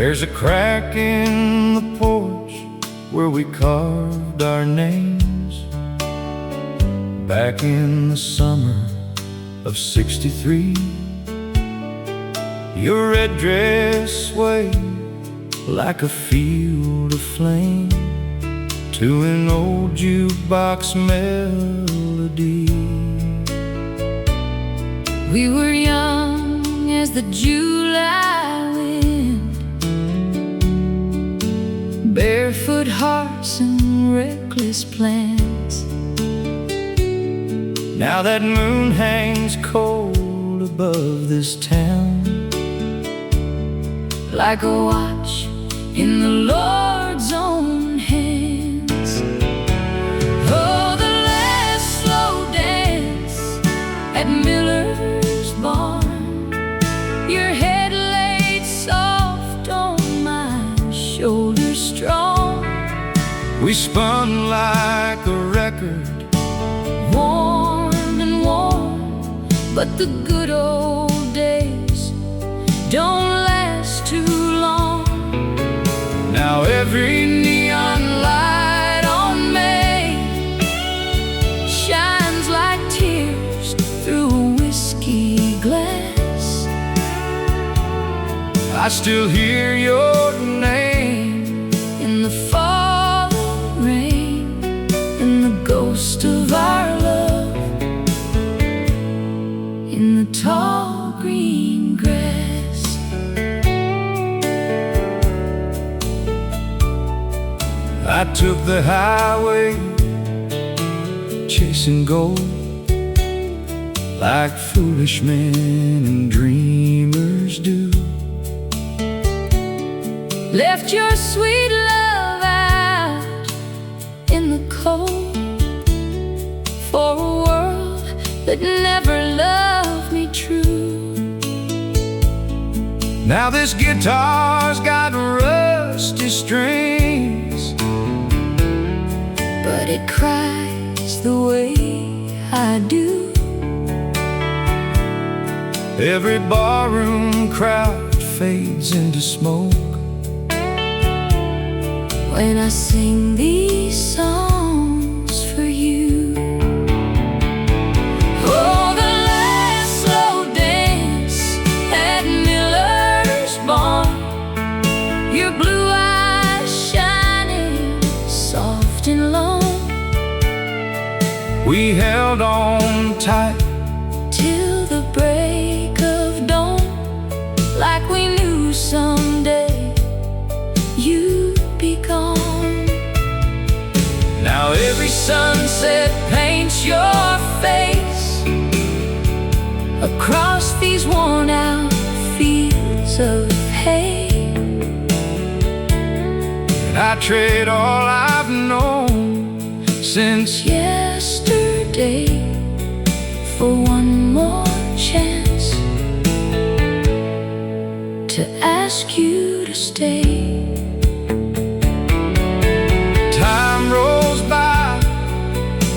There's a crack in the porch where we carved our names back in the summer of '63. Your red dress swayed like a field of flame to an old jukebox melody. We were young as the July wind, barefoot hearts and reckless plans. Now that moon hangs cold above this town, like a watch in the Lord's own hands. Oh, the last slow dance at Miller's barn, your head laid soft on my shoulder strong. we spun like a record, Warm and warm, but the good old days don't last too long. now every neon light on May shines like tears through a whiskey glass. I still hear your name In the falling rain, in the ghost of our love, in the tall green grass. I took the highway chasing gold like foolish men and dreamers do. Left your sweet love out in the cold for a world that never loved me true. Now this guitar's got rusty strings, But it cries the way I do. every barroom crowd fades into smoke When I sing these songs for you. Oh, the last slow dance at Miller's barn, your blue eyes shining soft and long. we held on tight Till the break of dawn, like we knew someday you'd be gone. now Every sunset paints your face across these worn out fields of hay. I trade all I've known since Yesterday for one more chance to ask you to stay. time rolls by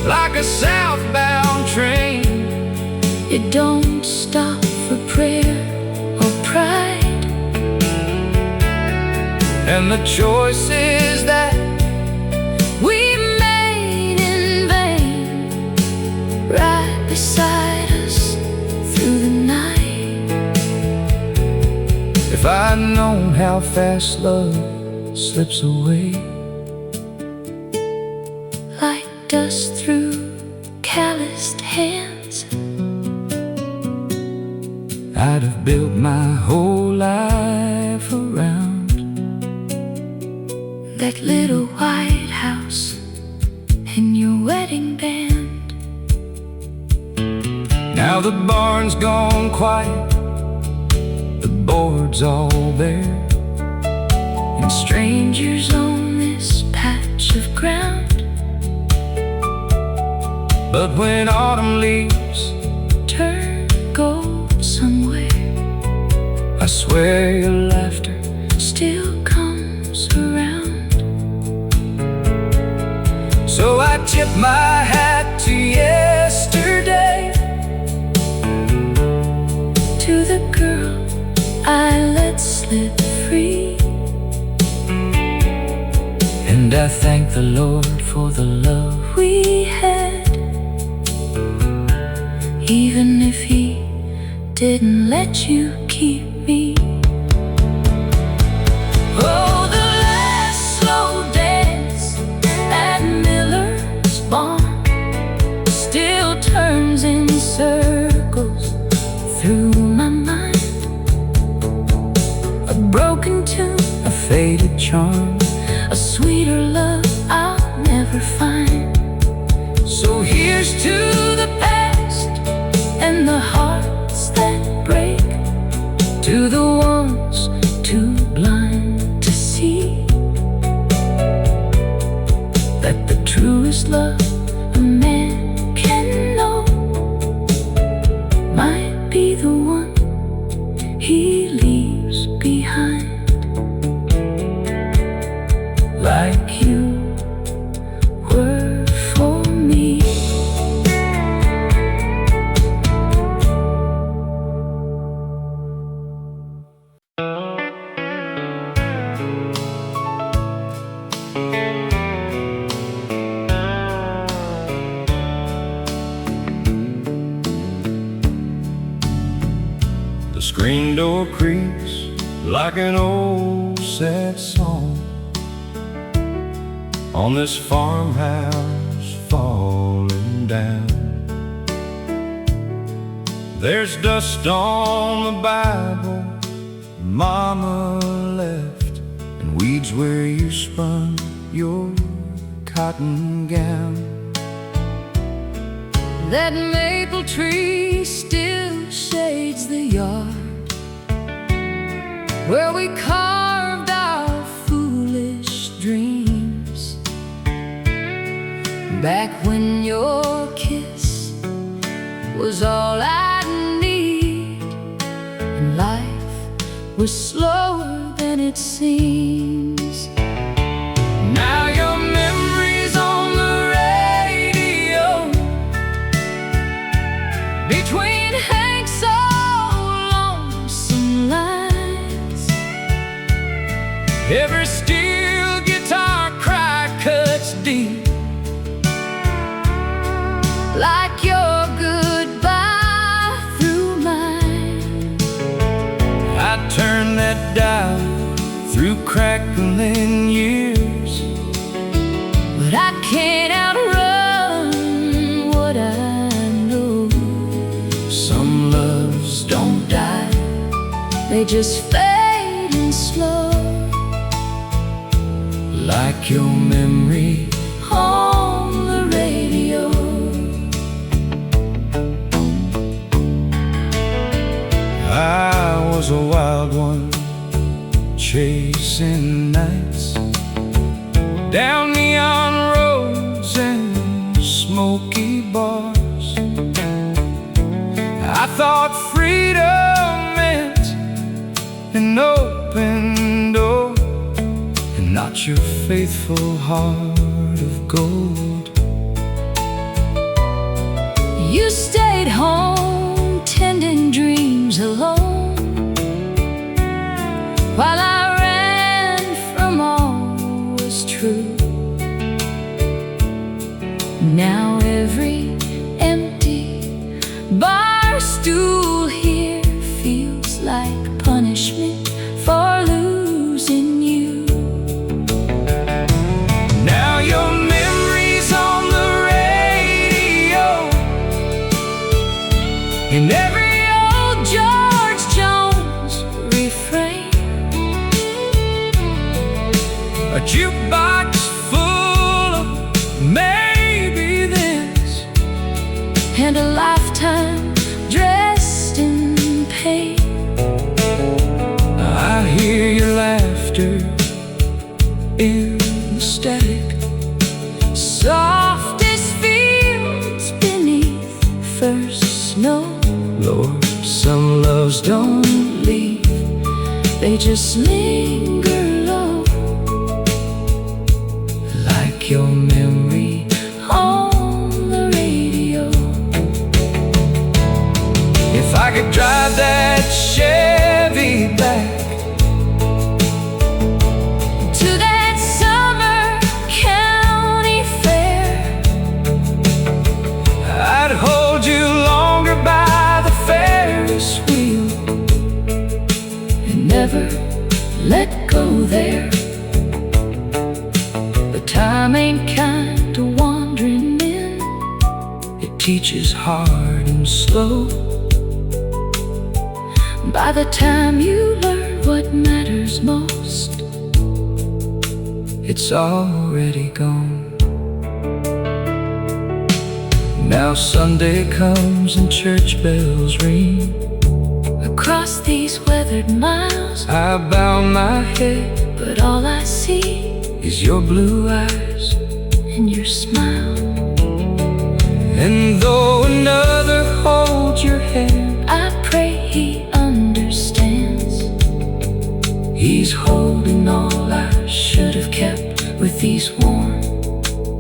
like a southbound train. It don't stop for prayer or pride, And the choices that we made in vain, right beside us through the night. if I'd known how fast love slips away, Like dust through calloused hands, I'd have built my whole life around that little white house and your wedding band. Now the barn's gone quiet, the board's all bare, And strangers on this patch of ground. but when autumn leaves Turn gold somewhere, I swear your laughter still comes around. So I tip my hat to yesterday, To the girl I let slip free. And I thank the Lord for the love we had, even if He didn't let you keep me. Oh, the last slow dance at Miller's barn still turns in circles through my mind. A broken tune, a faded charm, a sweeter love I'll never find. So here's to the past and the hearts that break, to the ones too blind to see that the truest love a man can know might be the one he leaves behind. Like you were for me. The screen door creaks like an old sad song on this farmhouse falling down. There's dust on the Bible Mama left, and weeds where you spun your cotton gown. That maple tree still shades the yard where we carved our foolish dreams, back when your kiss was all I need and life was slower than it seems. Now your memory's on the radio, between Hank's old lonesome lines. Every steel guitar cry cuts deep, like your goodbye through mine. I turned that dial through crackling years, but I can't outrun what I know. some loves don't die, They just fade and slow, like your memory on the radio. I was a wild one, chasing nights down neon roads and smoky bars. I thought freedom meant an open door, and not your faithful heart of gold. You stayed home tending dreams alone, while I ran from all was true. Now every empty bar stool here feels like punishment for losing you. Now your memory's on the radio, and every old George Jones refrain, a jukebox full of maybe this, and a lifetime dressed in pain. I hear your laughter in the static, Soft as fields beneath first snow. Lord, some loves don't Leave, they just linger low, like your memory on the radio. If I could drive that Chevy back To that summer go there. But time ain't kind to wandering men. It teaches hard and slow. By the time you learn what matters most, it's already gone. Now Sunday comes and church bells ring. across these weathered miles, I bow my head, but all I see is your blue eyes. and your smile. And though another holds your hand, I pray he understands. he's holding All I should have kept with these warm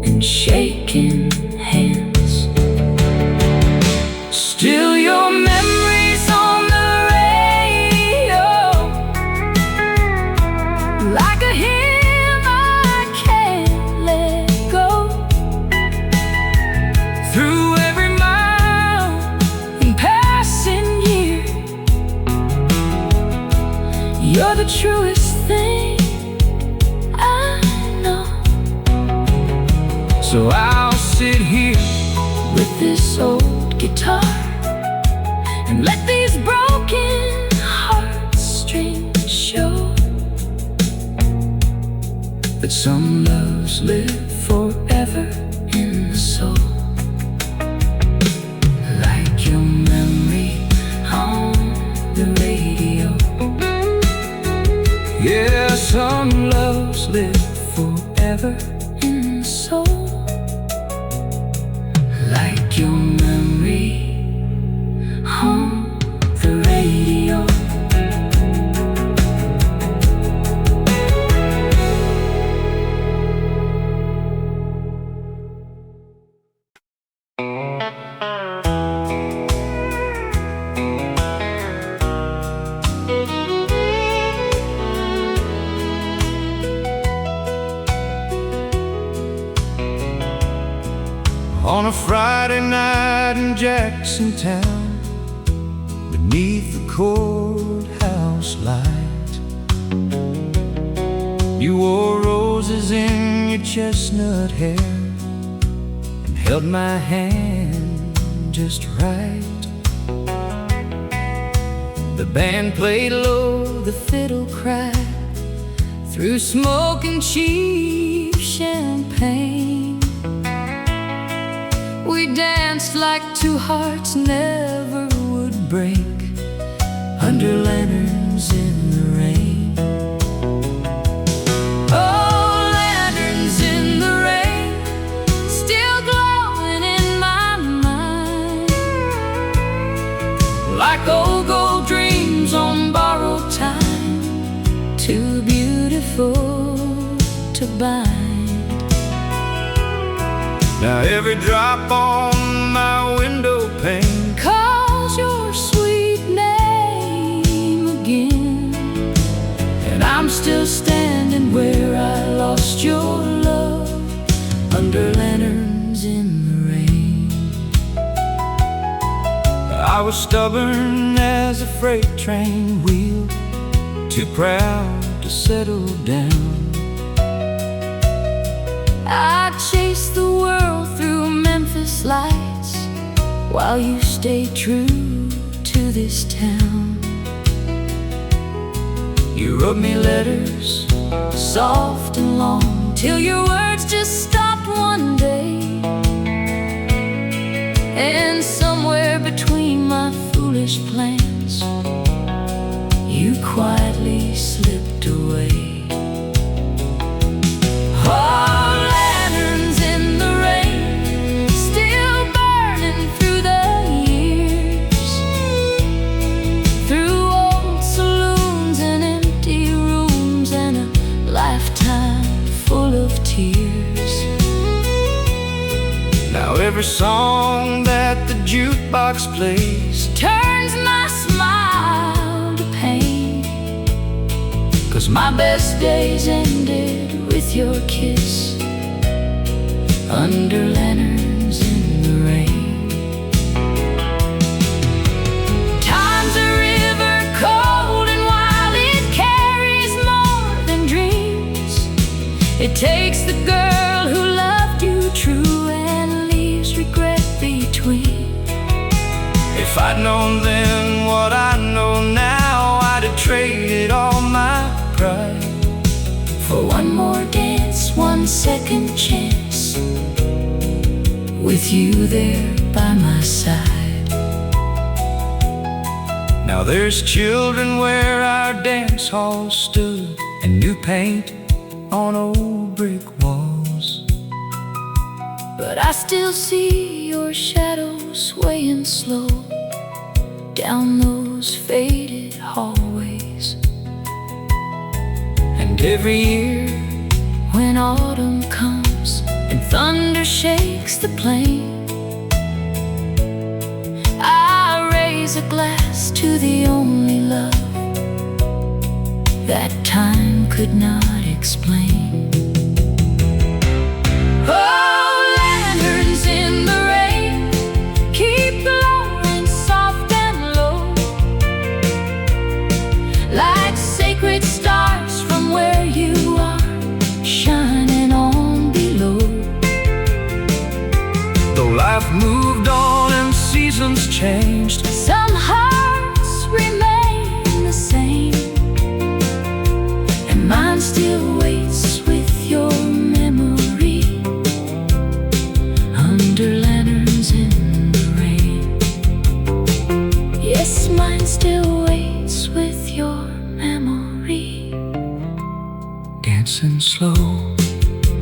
and shaking hands. still your memories on the radio, Like a hymn I can't let go. through every mile And passing year, you're the truest thing I know. so I'll sit here With this old guitar and let these broken heartstrings show that some loves live forever in the soul. like your memory On the radio, yeah, some loves live forever in the soul. like your memory On the radio. on a Friday night in Jackson Town, beneath the courthouse light. You wore roses in your chestnut hair and held my hand just right. The band played low, the fiddle cried through smoke and cheap champagne. We danced like two hearts never would break under lanterns in the rain. Oh, lanterns in the rain, still glowing in my mind, Like old gold dreams on borrowed time, too beautiful to bind. now every drop on my window pane Calls your sweet name again, and I'm still standing where I lost your love under lanterns in the rain. I was stubborn as a freight train wheel, too proud to settle down. I chased the world through Memphis lights while you stayed true to this town. You wrote me letters, Soft and long, till your words just stopped one day. And somewhere between my foolish plans, you quietly slipped away. oh, Lanterns in the rain, still burning through the years, through old saloons and empty rooms and a lifetime full of tears. now every song that the jukebox plays Turns my smile to pain, 'cause my best days ended with your kiss under lanterns in the rain. Time's a river cold and wild, it carries more than It takes the girl who loved you true and leaves regret between. If I'd known then what I know now, I'd have traded all my pride for one more dance, one second chance, with you there by my side. Now there's children where our dance hall stood, and new paint on old brick walls. But I still see your shadow swaying slow down those faded hallways. And every year when autumn comes and thunder shakes the plain, I raise a glass to the only love that time could not explain. Oh, lanterns in the rain, keep glowing soft and low, like sacred stars from where you are, shining on below. though life moved on and seasons changed, some hearts remain the same, and mine still waits with your memory under lanterns in the rain. Yes, mine still waits with your memory, dancing slow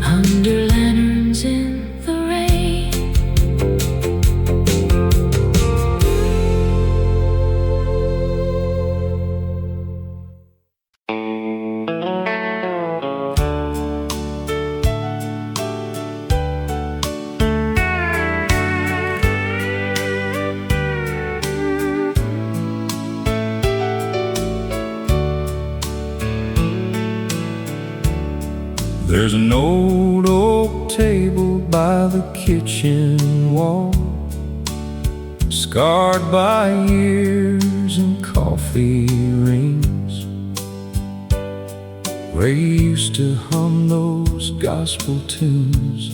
under lanterns in the rain. There's an old oak table by the kitchen wall, scarred by years and coffee rings, where you used to hum those gospel tunes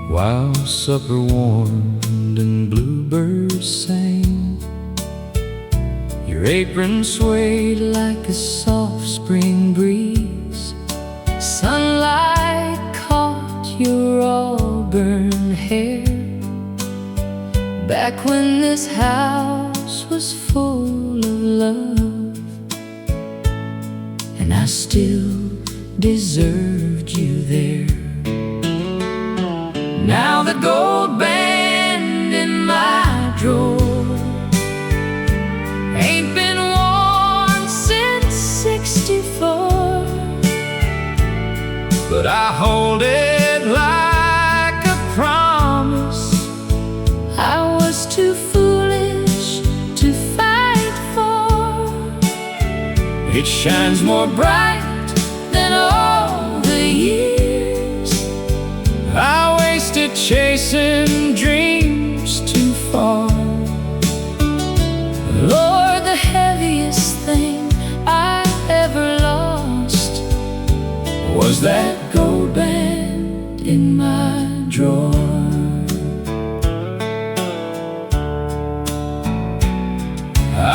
while supper warmed and bluebirds sang. Your apron swayed like a soft spring breeze, Sunlight caught your auburn hair, back when this house was full of love, and I still deserved you there. Now the gold band in my drawer ain't been worn since '64, but I hold it like a promise I was too foolish to fight for. it shines more bright Than all the years I wasted chasing dreams too far. Lord, the heaviest thing I ever lost Was that gold band in my drawer.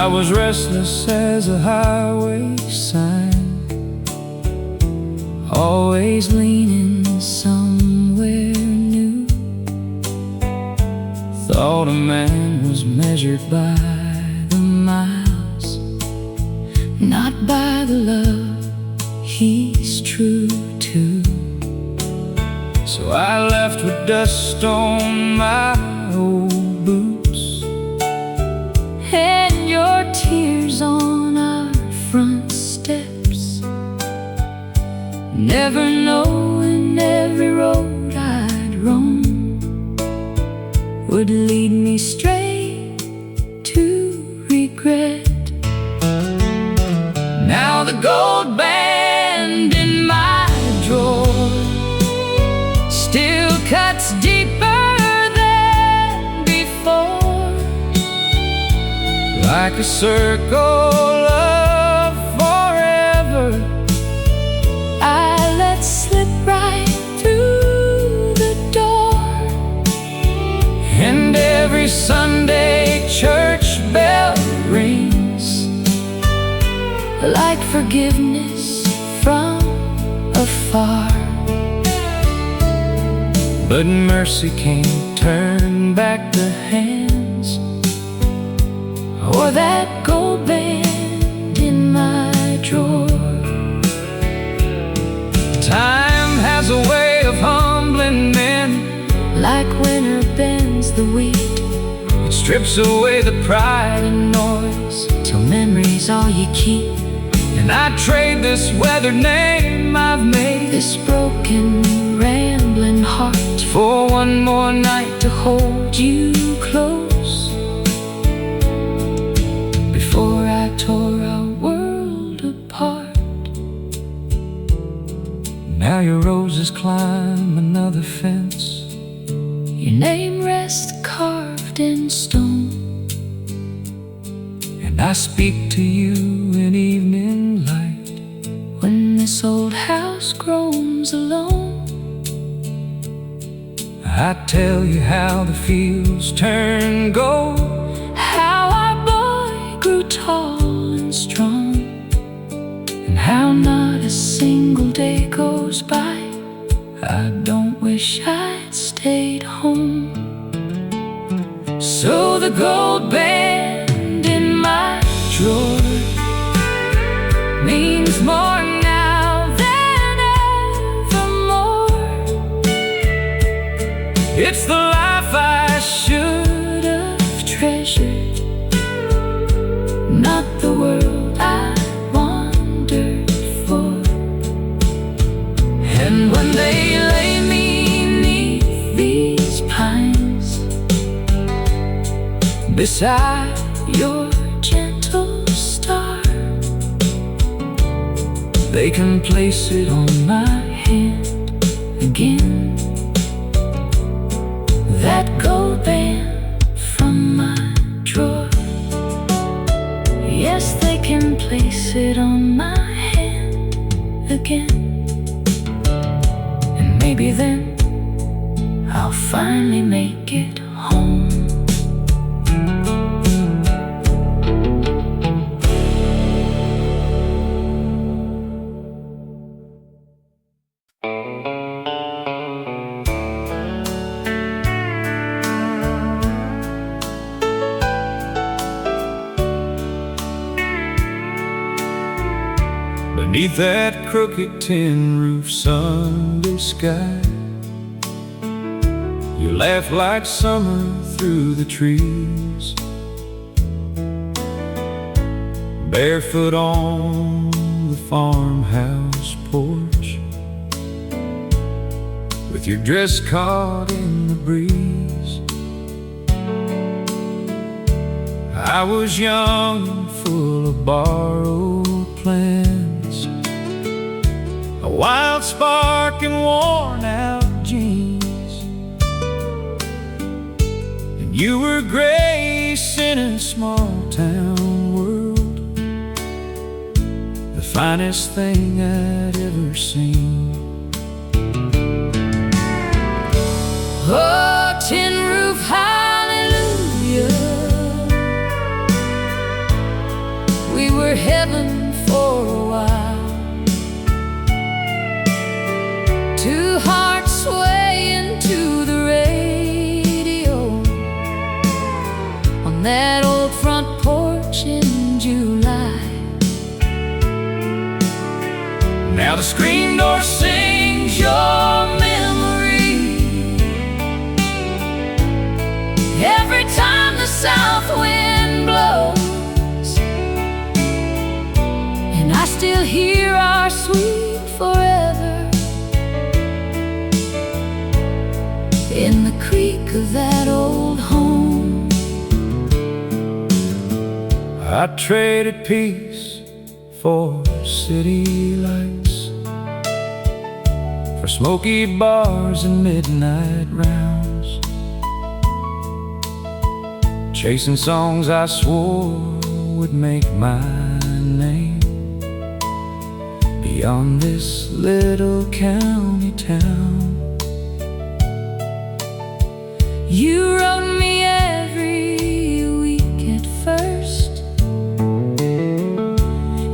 I was restless as a highway sign, Always leaning somewhere new. Thought a man was measured by the miles, not by the love he's true to. so I left with dust on my old boots And your tears on our front steps, never knowing every road I'd roam would lead me straight to regret. Now the gold band in my drawer still cuts deeper than before, like a circle of forever I let slip like forgiveness from afar. But mercy can't turn back the hands, or that gold band in my drawer. Time has a way of humbling men, like winter bends the wheat. it strips away the pride and noise, till memory's all you keep. and I trade this weathered name I've made, this broken, rambling heart, for one more night to hold you close before I tore our world apart. Now your roses climb another fence, your name rests carved in stone, and I speak to you in evening light. when this old house groans alone, I tell you how the fields turn gold, how our boy grew tall and strong, and how not a single day goes by I don't wish I'd stayed home. So the gold band in my drawer means more now than evermore. it's the life I should have treasured, not the world I wandered for. and when they Lay me 'neath these pines, beside your gentle star, they can place it on my hand again, that gold band from my drawer. Yes, they can place it on my hand again, and maybe then I'll finally make it home. beneath that crooked tin roof Sunday sky. You laugh like summer through the trees, barefoot on the farmhouse porch, with your dress caught in the breeze. I was young and full of borrowed plans, a wild spark in worn out jeans, and you were grace in a small town world, the finest thing I'd ever seen. Oh, tin roof, hallelujah, we were heaven for a while, two hearts swaying to the radio on that old front porch in July. Now the screen door sings your memory every time the south wind blows, and I still hear our sweet forever in the creak of that old home. I traded peace for city lights, for smoky bars and midnight rounds, chasing songs I swore would make my name beyond this little county town. You wrote me every week at first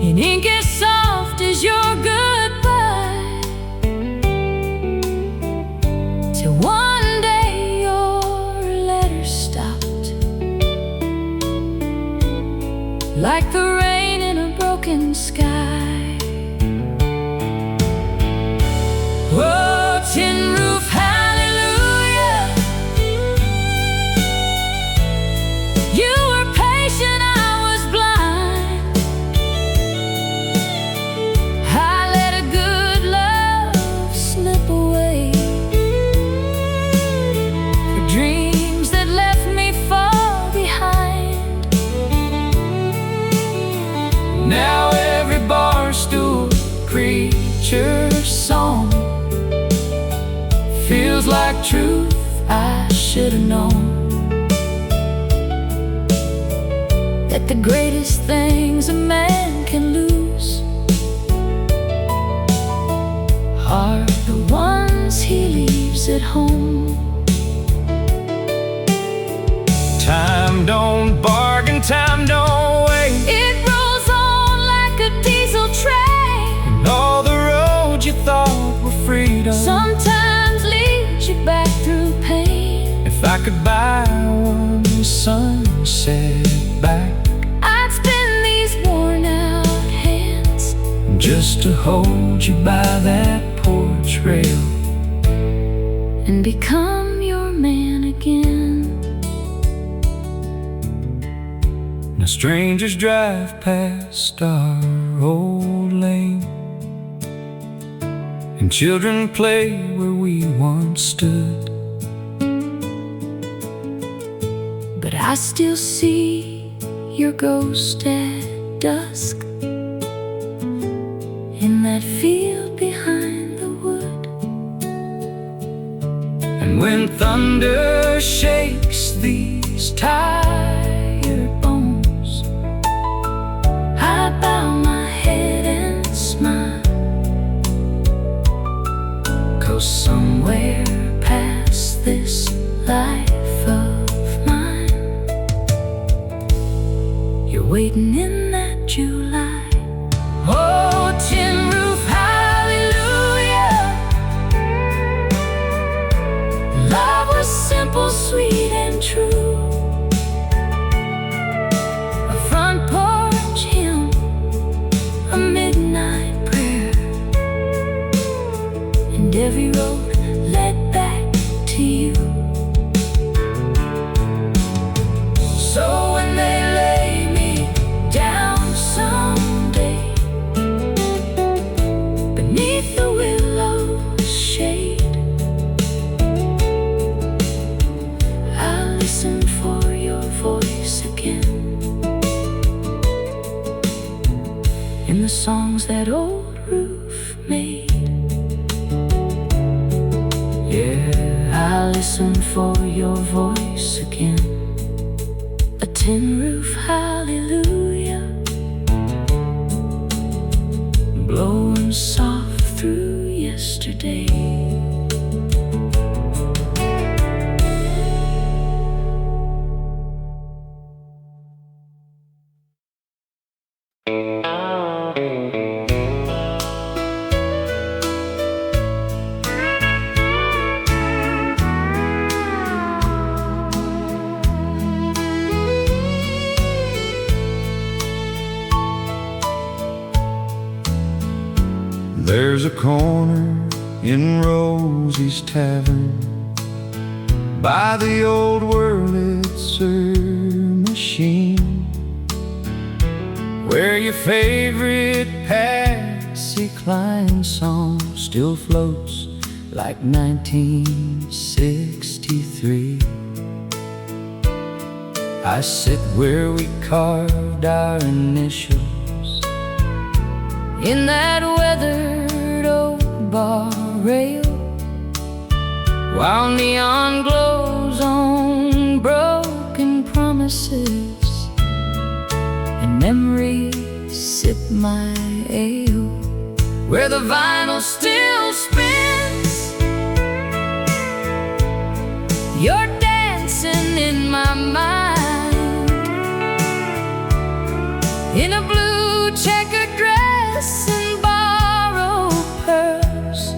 in ink tender song. Feels like truth, I should have known that the greatest things a man can lose are the ones he leaves at home. Time don't bargain, time don't wait. It rolls on like a diesel train, And all the roads you thought were freedom sometimes leads you back through pain. If I could buy one sunset back, I'd spin these worn out hands just to hold you by that porch rail and become your man again. Now strangers drive past our old lane, and children play where we once stood. But I still see your ghost at dusk in that field behind the wood. And when thunder shakes these tired bones, I bow my head and smile, 'cause somewhere past this life of mine, you're waiting in that July. Oh, tin roof, hallelujah. Love was simple, sweet, and true. A front porch hymn, a midnight prayer, and every road led back to you. So when they lay me down someday beneath the willow's shade, I'll listen for your voice again in the songs that old roof made. Yeah, I'll listen for your voice again. A tin roof hallelujah, blowing soft through yesterday. there's a corner in Rosie's Tavern by the old Wurlitzer machine, where your favorite Patsy Cline song still floats like 1963. I sit where we carved our initials in that weathered old bar rail, while neon glows on broken promises and memories sip my ale, where the vinyl still spins. You're dancing in my mind, in a blue checkered dress and borrowed purse,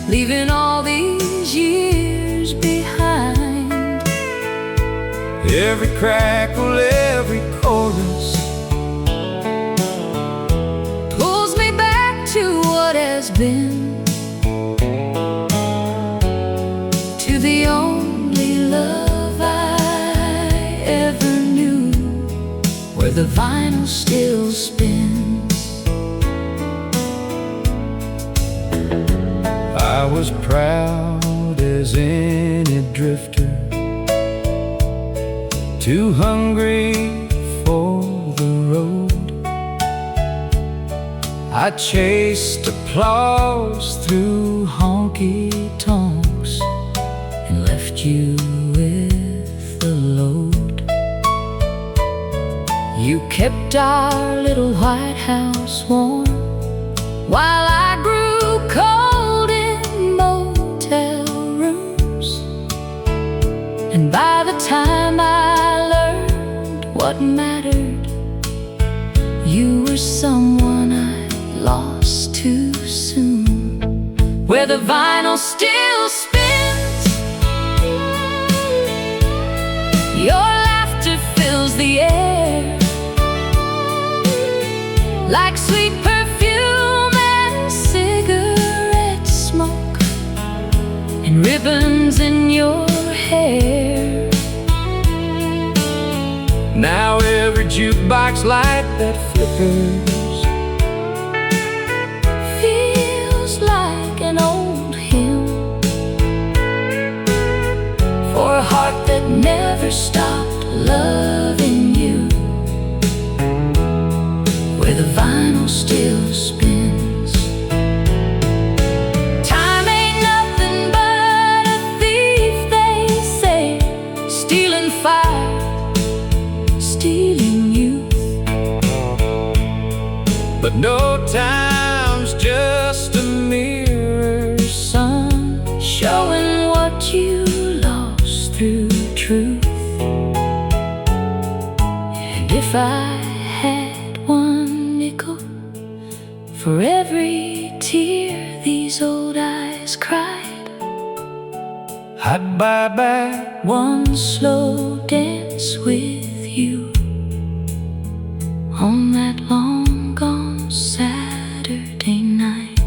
leaving all these years behind. Every crackle, every chorus pulls me back to what has been, to the only love I ever knew, where the vinyl still spins. I was proud as any drifter, too hungry for the road. I chased applause through honky tonks and left you with the load. You kept our little white house warm while I grew cold in motel rooms. And by the time I learned what mattered, you were someone I lost too soon. Where the vinyl still spins, your laughter fills the air like sweet perfume and cigarette smoke and ribbons in your hair. Now every jukebox light that flickers feels like an old hymn for a heart that never stopped loving you. Where the vinyl still spins, time ain't nothing but a thief, they say, stealing fire, stealing youth. But no time's just a mirror, son, showing what you lost through truth. And if I had one nickel for every tear these old eyes cried, I'd buy back one slow dance with you on that long gone Saturday night.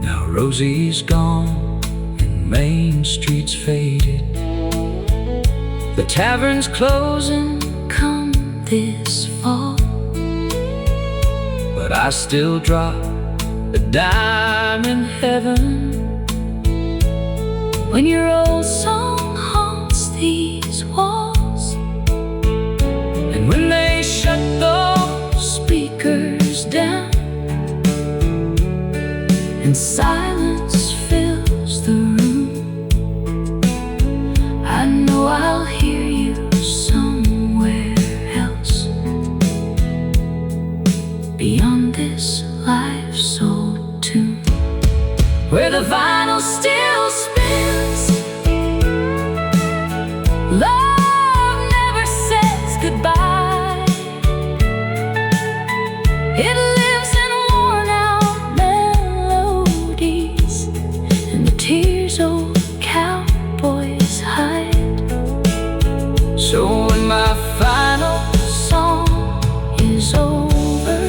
Now Rosie's gone and Main Street's faded, the tavern's closing come this fall, but I still drop a dime in heaven when your old song haunts these walls. And when they shut those speakers down and silence fills the room, I know I'll hear you somewhere else beyond this life's old tune. Where the vinyl still spins, love never says goodbye. It lives in worn out melodies and the tears old cowboys hide. So when my final song is over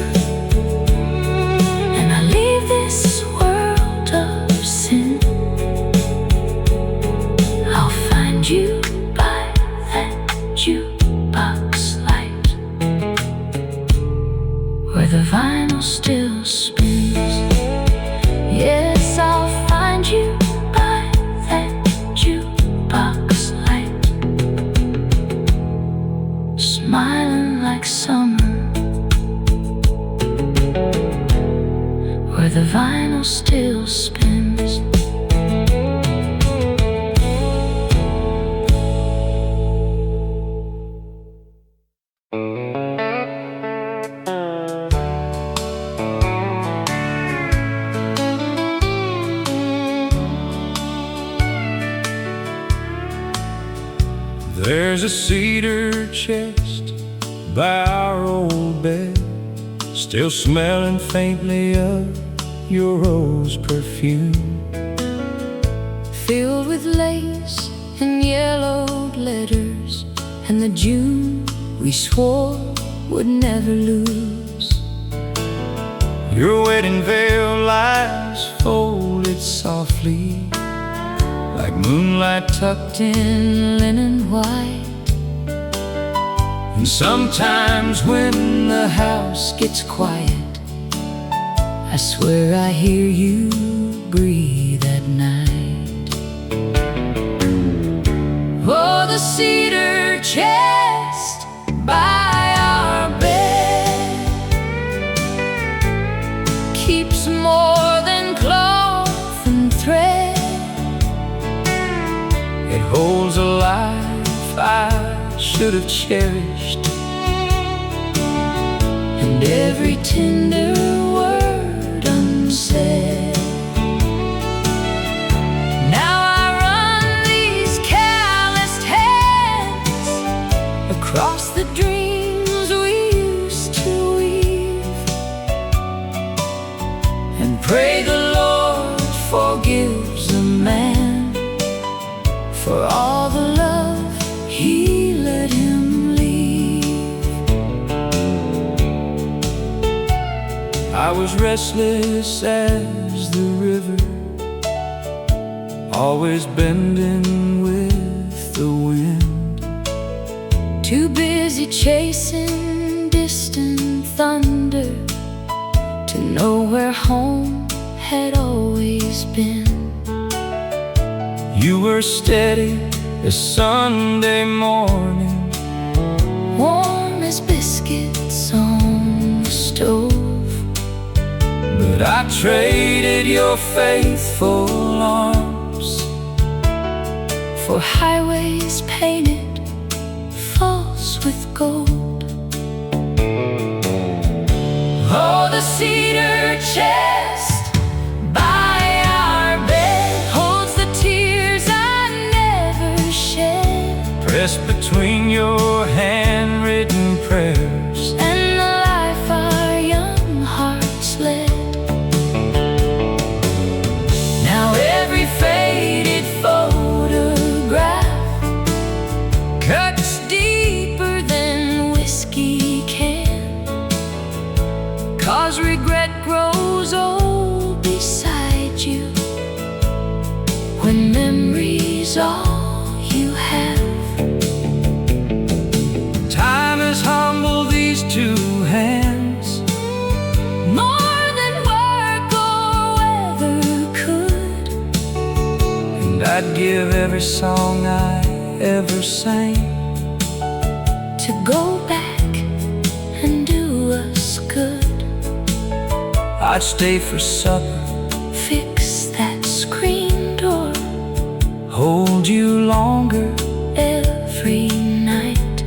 and I leave this world of sin, I'll find you by that jukebox light where the vinyl still spins. Yes, I'll find you by that jukebox light, smiling like summer where the vinyl still spins. There's a cedar chest by our old bed, still smelling faintly of your rose perfume, filled with lace and yellowed letters and the June we swore would never lose. Your wedding veil lies folded softly like moonlight tucked in linen white. And sometimes when the house Gets quiet, I swear I hear you breathe at night. Oh, the cedar chest by our bed should have cherished, and every tender word unsaid. Now I run these calloused hands across the dreams we used to weave, and pray the Lord forgives a man for all the love he let him leave. I was restless as the river, always bending with the wind, too busy chasing distant thunder to know where home had always been. You were steady as Sunday morning, warm as biscuits on the stove, but I traded your faithful arms for highways painted false with gold. Oh, the cedar chest by our bed holds the tears I never shed, pressed between your handwritten prayers and the life our young hearts led. Now every faded photograph cuts deeper than whiskey can, 'cause regret grows old beside you when memory's all you have. Time has humbled these two hands more than work or weather could, and I'd give every song I ever sang to go back and do us good. I'd stay for supper, fix that screen door, hold you longer every night,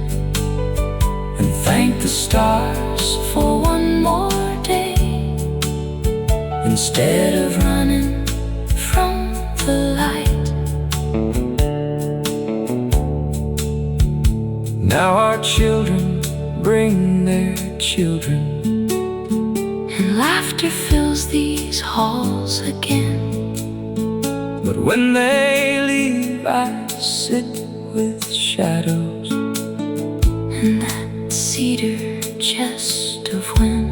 and thank the stars for one more day instead of running from the light. Now our children bring their children, and laughter fills these halls again. But when they leave, I sit with shadows and that cedar chest of when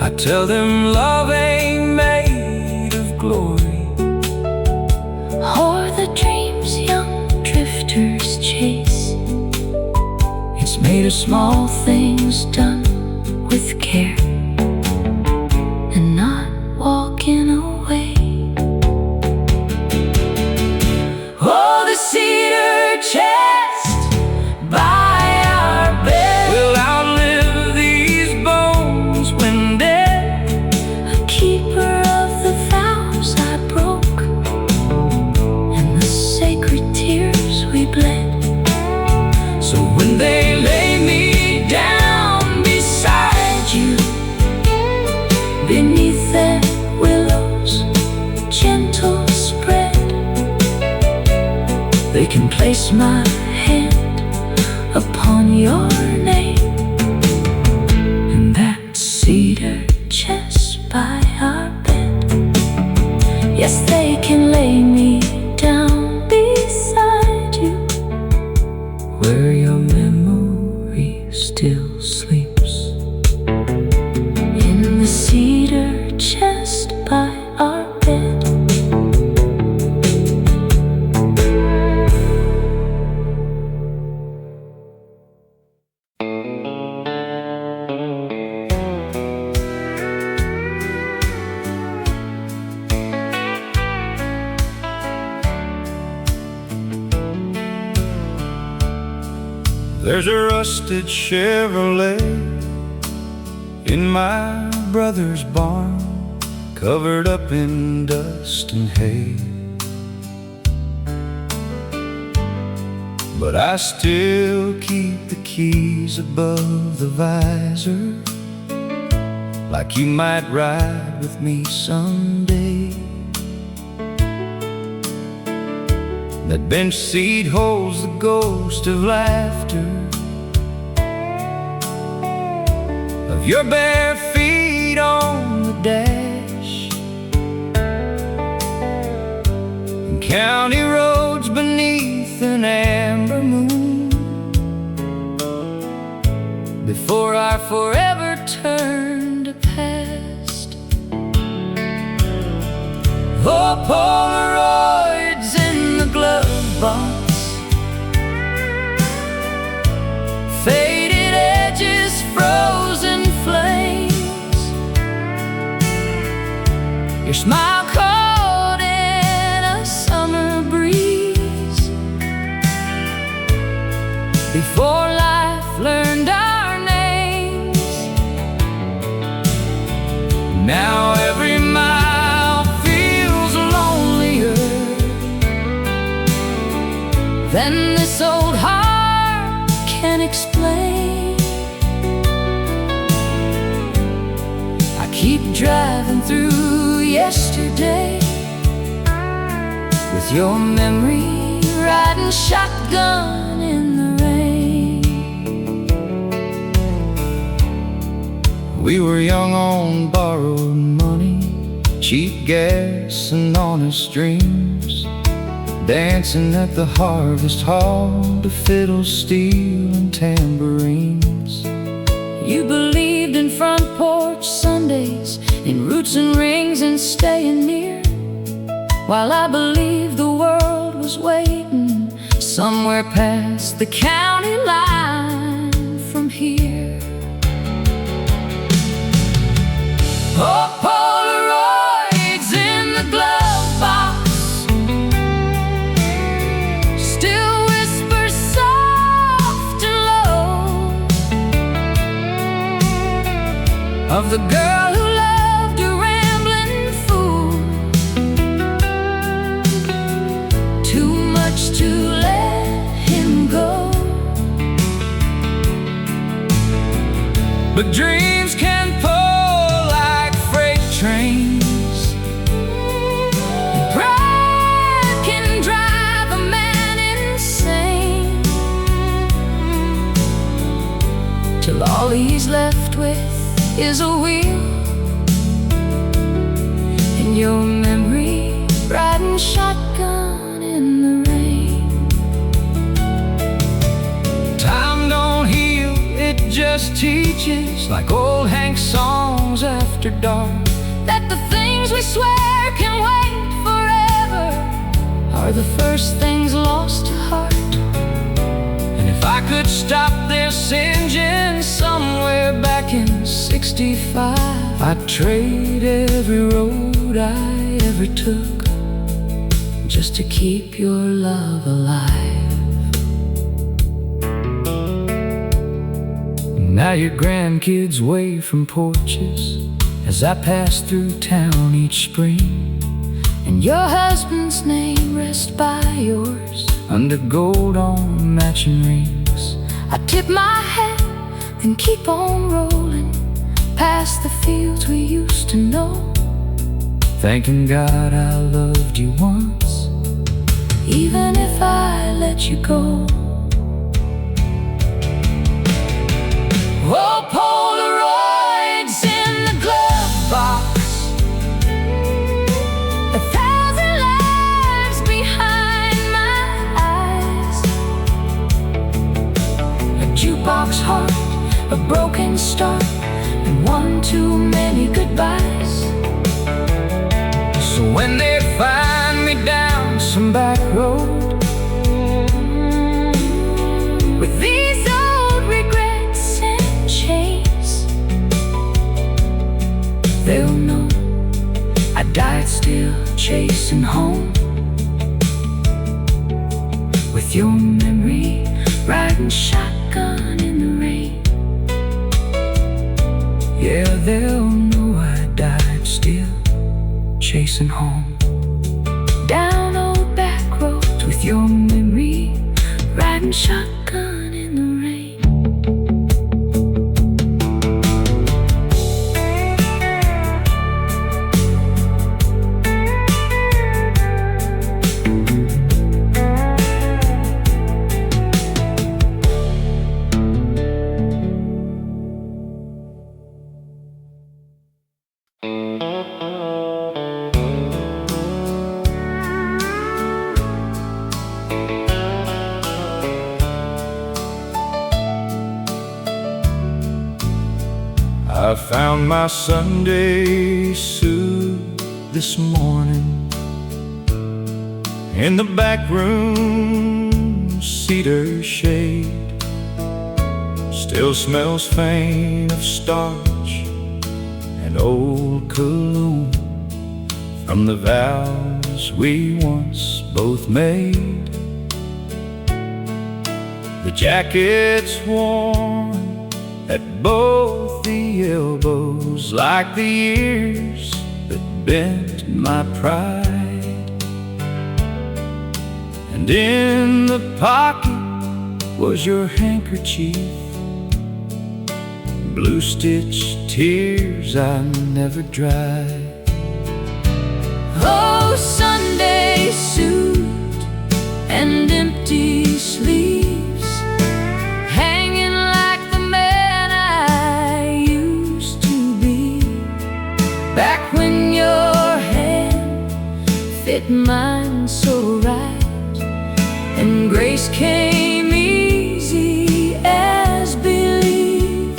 I tell them love ain't made of glory or the dreams young drifters chase. It's made of small things done with care and not walking away. Oh, the cedar chest by our bed will outlive these bones when dead, a keeper of the vows I broke and the sacred tears we bled. So when they lay me down beside you, beneath their willows gentle spread, they can place my hand upon your name, and that cedar chest by our bed. Yes, they can lay me down beside you, where your memory still sleeps, in the cedar chest by our bed. There's a rusted Chevrolet in my brother's barn, covered up in dust and hay. but I still keep the keys above the visor, like you might ride with me someday. That bench seat holds the ghost of laughter, of your bare feet on the dash, and county roads beneath an amber moon, before our forever turned to past. Oh, Polaroids in the glove box, faded edges, frozen flames, your smile caught in a summer breeze, before life learned our names. Now every mile feels lonelier than this old heart can explain. I keep driving through yesterday, with your memory riding shotgun in the rain. We were young on borrowed money, cheap gas and honest dreams, dancing at the harvest hall to fiddle, steel and tambourines. You believed in front porch Sundays, in roots and rings and staying near, while I believed the world was waiting somewhere past the county line from here. Oh, Polaroids in the glove box still whisper soft and low of the girl who loved a rambling fool too much to let him go. But dreams can pull like freight trains, pride can drive a man insane, till all he's left with is a wheel and your memory riding shotgun in the rain. Time don't heal, it just teaches, like old Hank songs after dark, that the things we swear can wait forever are the first things lost to heart. And if I could stop this engine somewhere back in '65, I'd trade every road I ever took just to keep your love alive. Now your grandkids wave from porches as I pass through town each spring, and your husband's name rests by yours under gold on matching rings. I tip my hat and keep on rolling past the fields we used to know, thanking God I loved you once, even if I let you go. Oh, Polaroids in the glove box, a thousand lives behind my eyes, a jukebox heart, a broken start, and one too many goodbyes. So when they find me down some back road with these old regrets and chains, they'll know I died still chasing home, with your memory riding shotgun in the rain. Yeah, they'll know I died still chasing home, down old back roads with your memory riding shotgun in the rain. I found my Sunday suit this morning in the back room cedar shade. Still smells faint of starch and old cologne from the vows we once both made. The jacket's worn at both the elbows, like the years that bent my pride. And in the pocket was your handkerchief, blue-stitched tears I never dried. Oh, Sunday suit and empty sleeves, hanging like the man I used to be. Back when your hand fit mine so right, and grace came easy as belief.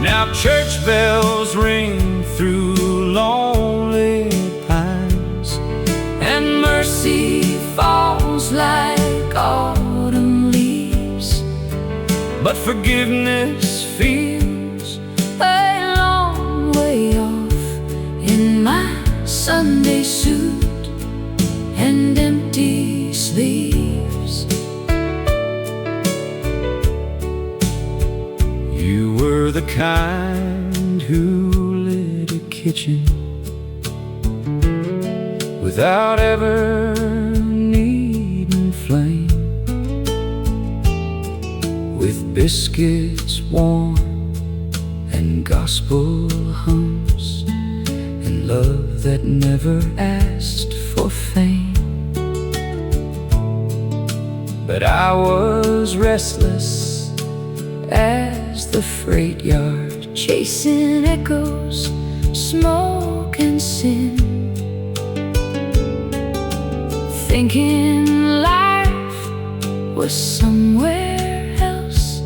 Now church bells ring through lonely pines, And mercy falls like autumn leaves, but forgiveness feels a long way off in my Sunday suit and empty sleeves. You were the kind who lit a kitchen without ever needing flame, with biscuits warm and gospel hums and love that never asked for fame. But I was restless as the freight yard, Chasing echoes, smoke and sin, thinking life was somewhere else,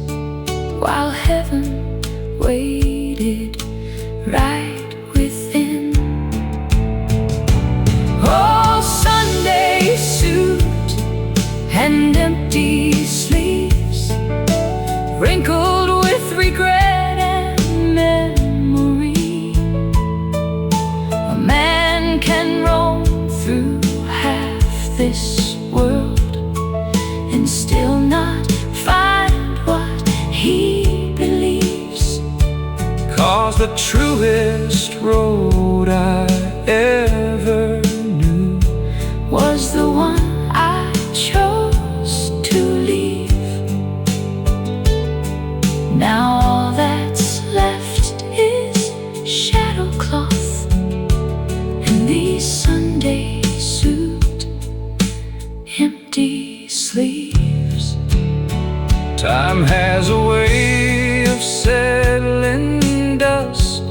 while heaven waited right within. Oh, Sunday suit and empty sleeves, wrinkled with regret and memory. A man can roam through half this world and still not find what he believes. 'cause the truest road I ever knew Was the one I chose to leave. Now all that's left is shadow cloth and these Sunday suit empty sleeves. Time has a way of settling dust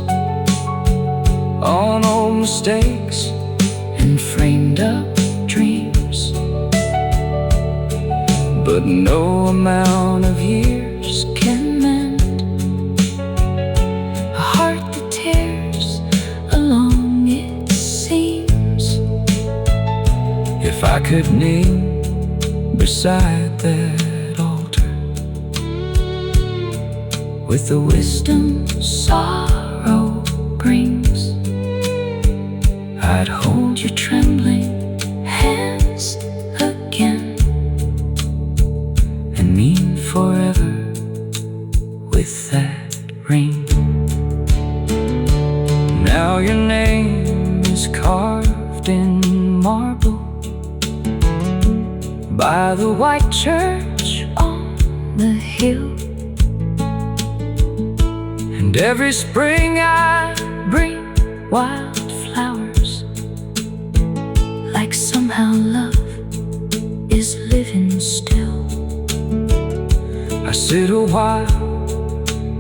on old mistakes And framed up dreams, but no amount of years can mend a heart that tears along its seams. If I could kneel beside that altar with the wisdom sorrow brings, I'd hold your trembling hands again and mean forever with that ring. Now your name is carved in marble by the white church the hill. And every spring I Bring wildflowers, like somehow love is living still. I sit a while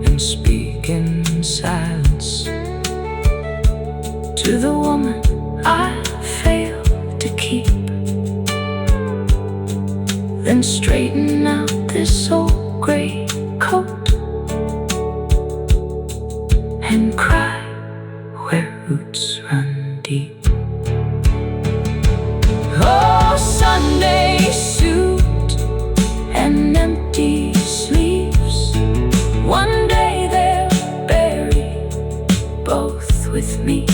and speak in silence to the woman I failed to keep, then straighten out this old gray coat and cry where roots run deep. Oh, Sunday suit and empty sleeves, one day they'll bury both with me,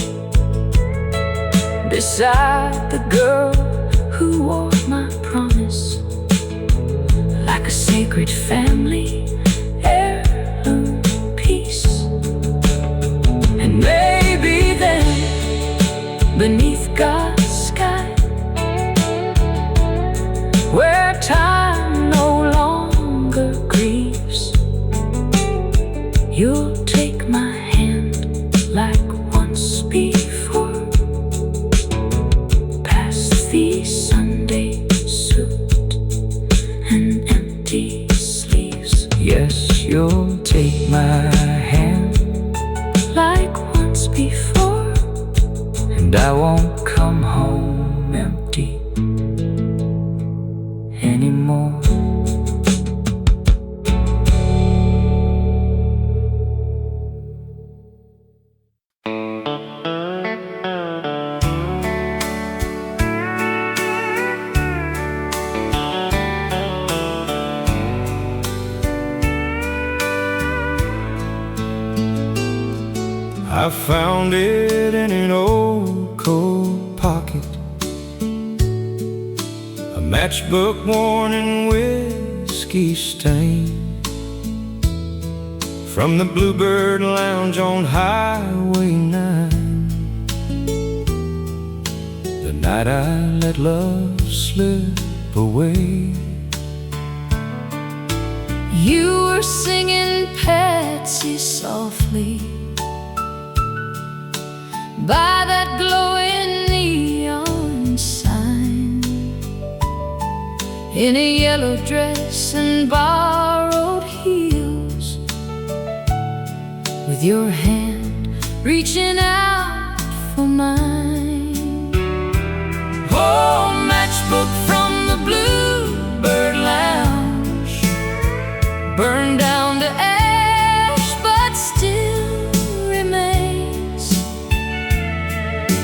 beside the girl who wore my promise like a sacred family heirloom piece. And maybe then, beneath God's sky, where time no longer grieves, you'll take my hand like once before, past the Sunday suit and empty sleeves. Yes, you'll take my hand like once before, and I won't come home empty anymore. I found it in an old coat pocket, a matchbook worn and whiskey stained, from the Bluebird Lounge on Highway 9, the night I let love slip away. you were singing Patsy softly by that glowing neon sign, in a yellow dress and borrowed heels, with your hand reaching out for mine. Oh, matchbook from the Bluebird Lounge, Burned down to ash, but still remains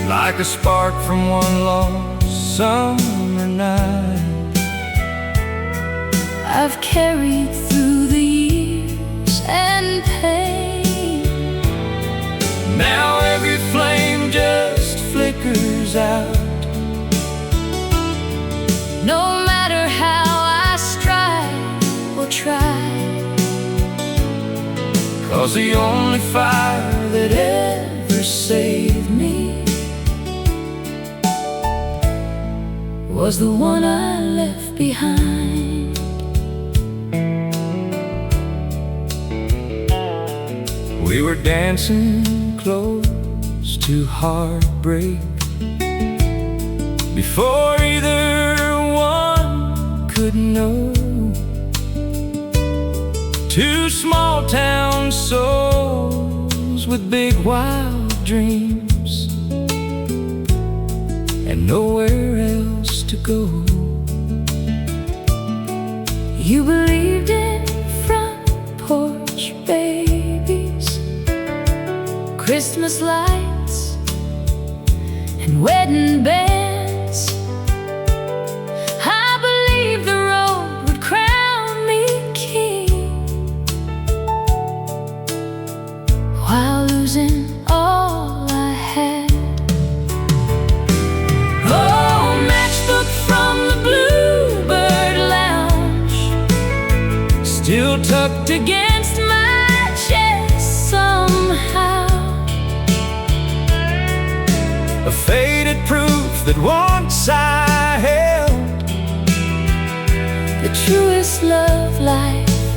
like a spark from one lost summer night. I've carried through the years and pain. Now every flame just flickers out, No matter how I strive or try, 'cause the only fire that ever saved me was the one I left behind. We were dancing close to heartbreak, before either one could know. Two small town souls with big wild dreams, and nowhere else to go. You believed in front porch babies, Christmas lights, and wedding bands. I believed the road would crown me king, while losing all I had. Oh, matchbook from the Bluebird Lounge, Still tucked against my chest somehow. a faded proof that once I held, The truest love life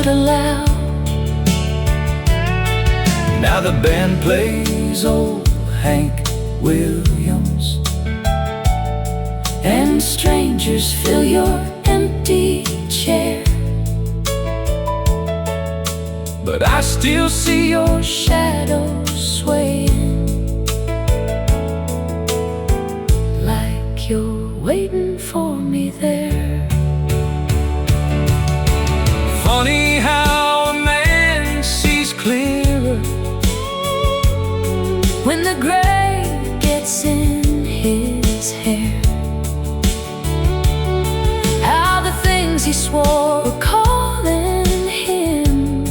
would allow. Now the band plays old Hank Williams, and strangers fill your empty chair. but I still see your Shadow swaying, like you're waiting for me there. Funny how a man sees clearer when the gray gets in his hair. How the things he swore were calling him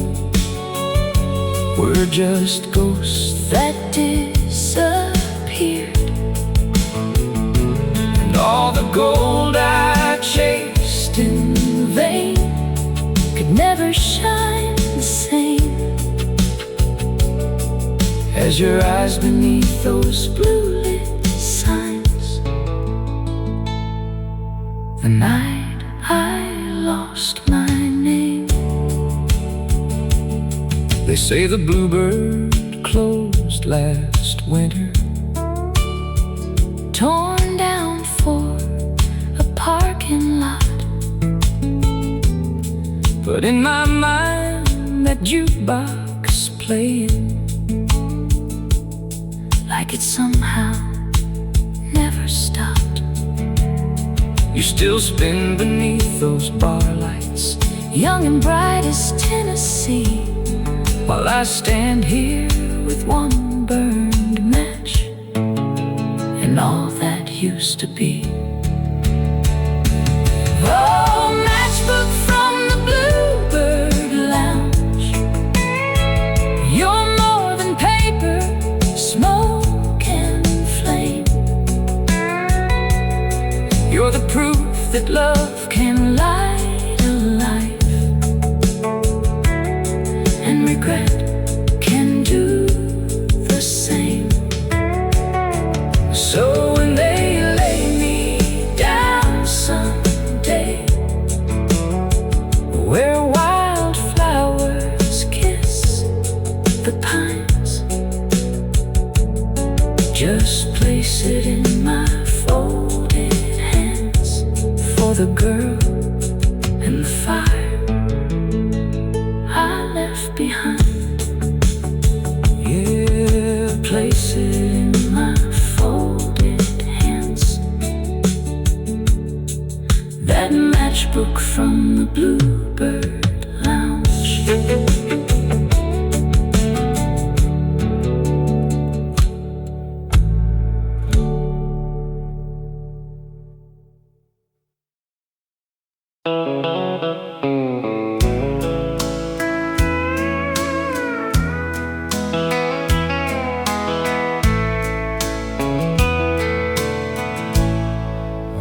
were just ghosts that disappeared. and all the gold I chased in Vain could never shine the same as your eyes beneath those blue lit signs. The night I lost my name. They say the Bluebird closed last winter, Torn down for a parking lot. but in my mind that jukebox playing Like it somehow never stopped. you still spin beneath those bar lights, Young and bright as Tennessee, while I stand here with one burned match and all that used to be. Oh, matchbook from the Bluebird Lounge, you're more than paper, smoke and flame. you're the proof That love can light a life, and regret can do the same. so when they Lay me down someday, where wildflowers kiss the pines, just place it in my folded hands for the girl and the fire I left behind. yeah, Place it in my folded hands, that matchbook from the Bluebird Lounge.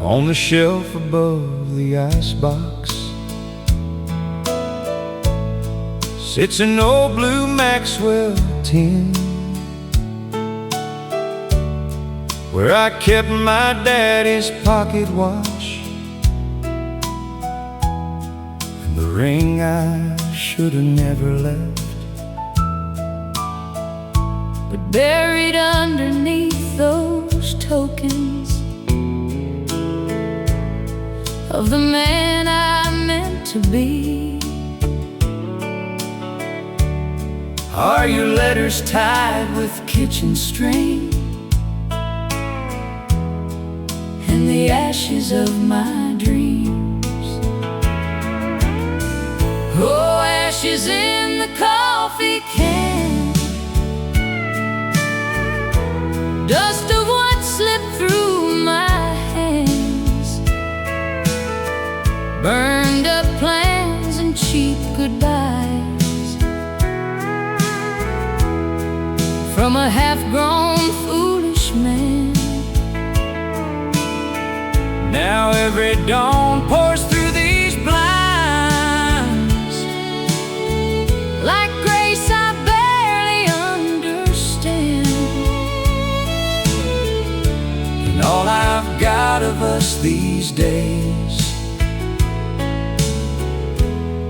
on the shelf above the icebox sits an old blue Maxwell tin, where I kept my daddy's pocket watch and the ring I should have never left. But buried underneath those tokens of the man I meant to be Are your letters tied with kitchen string and the ashes of my dreams. Oh, ashes in the coffee can, dust of what slipped through my hands, burned up plans and cheap goodbyes from a half-grown foolish man. Now every dawn pours through these blinds Like grace I barely understand, and all I've got of us these days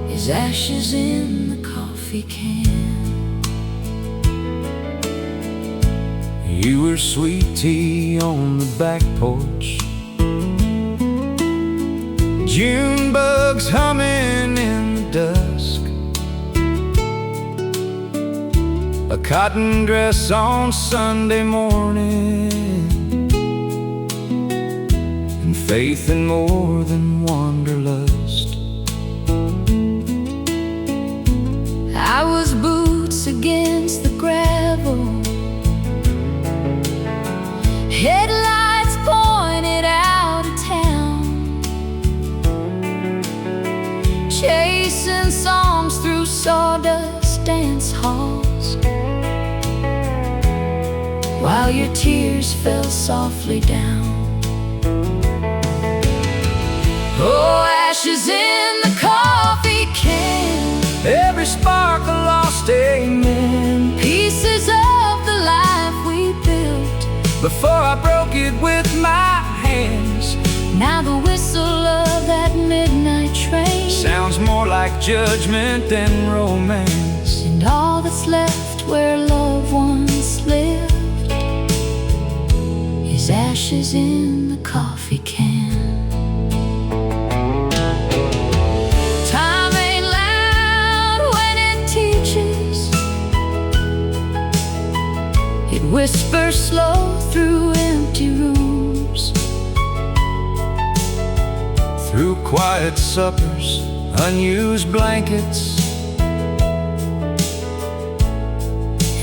is There's ashes in the coffee can. You were sweet tea on the back porch, June bugs humming in the dusk, a cotton dress on Sunday morning, and faith in more than wanderlust. I was boots against the gravel, headlights pointed out of town, chasing songs through sawdust dance halls, while your tears fell softly down. Oh, ashes in the coffee can, Every spark a lost amen, pieces of the life we built before I broke it with my hands. Now the whistle of that midnight train Sounds more like judgment than romance. and all that's left where love once lived is ashes in the coffee can. Time ain't loud when it teaches, it whispers slow through empty rooms, Through quiet suppers, unused blankets,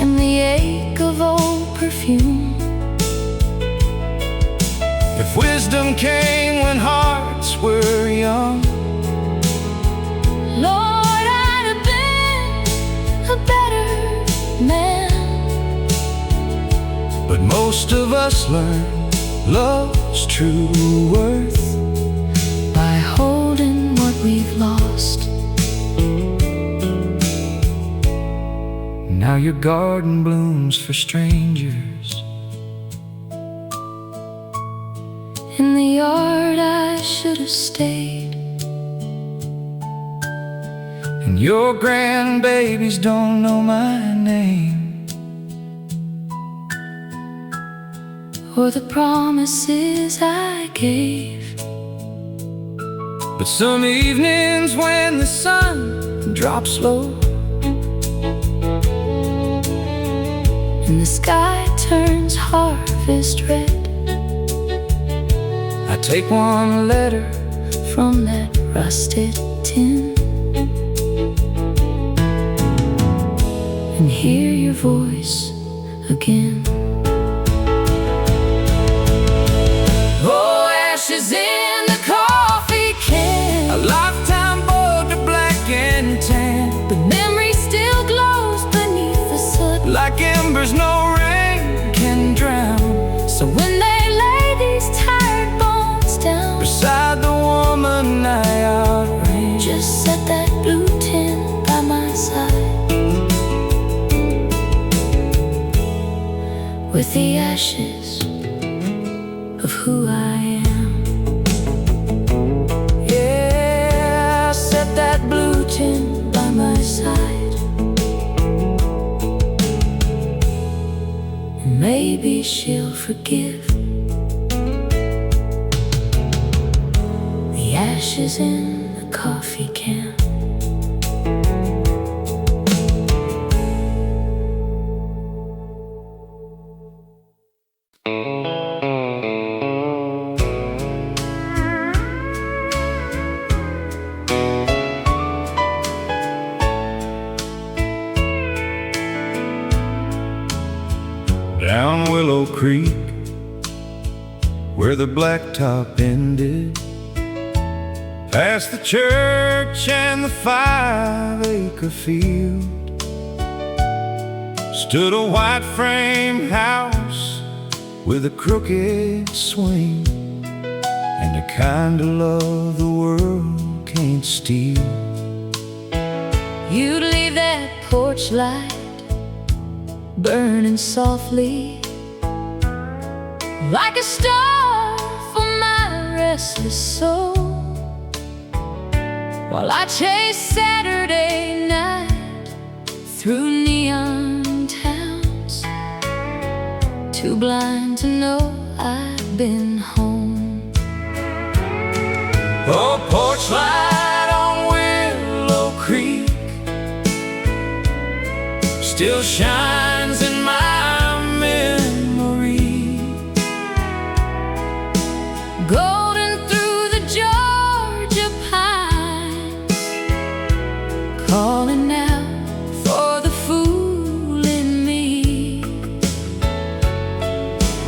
and the ache of old perfume. if wisdom came when hearts were young, Lord, I'd have been a better man. but most of us learn love's true worth By holding what we've lost. Now your garden blooms for strangers, In the yard I should have stayed, and your grandbabies don't know my name, or the promises I gave. but some evenings when the sun drops low And the sky turns harvest red, I take one letter from that rusted tin and hear your voice again. Oh, ashes in the coffee can, a lifetime bored to black and tan, But memory still glows beneath the soot, like embers no rain can drown, so when they lay these tired bones down, beside the woman I outran. just set that blue tin by my side, with the ashes of who I am. Yeah, Set that blue tin by my side, and maybe she'll forgive the ashes in the coffee can. Down Willow Creek, where the blacktop ended, past the church and the 5-acre field, stood a white frame house with a crooked swing and a kind of love the world can't steal. You'd leave that porch light burning softly like a star for my restless soul, while I chase Saturday night through neon towns, too blind to know I've been home. Oh, porch light on Willow Creek still shines in my memory, Golden through the Georgia pines, calling out for the fool in me.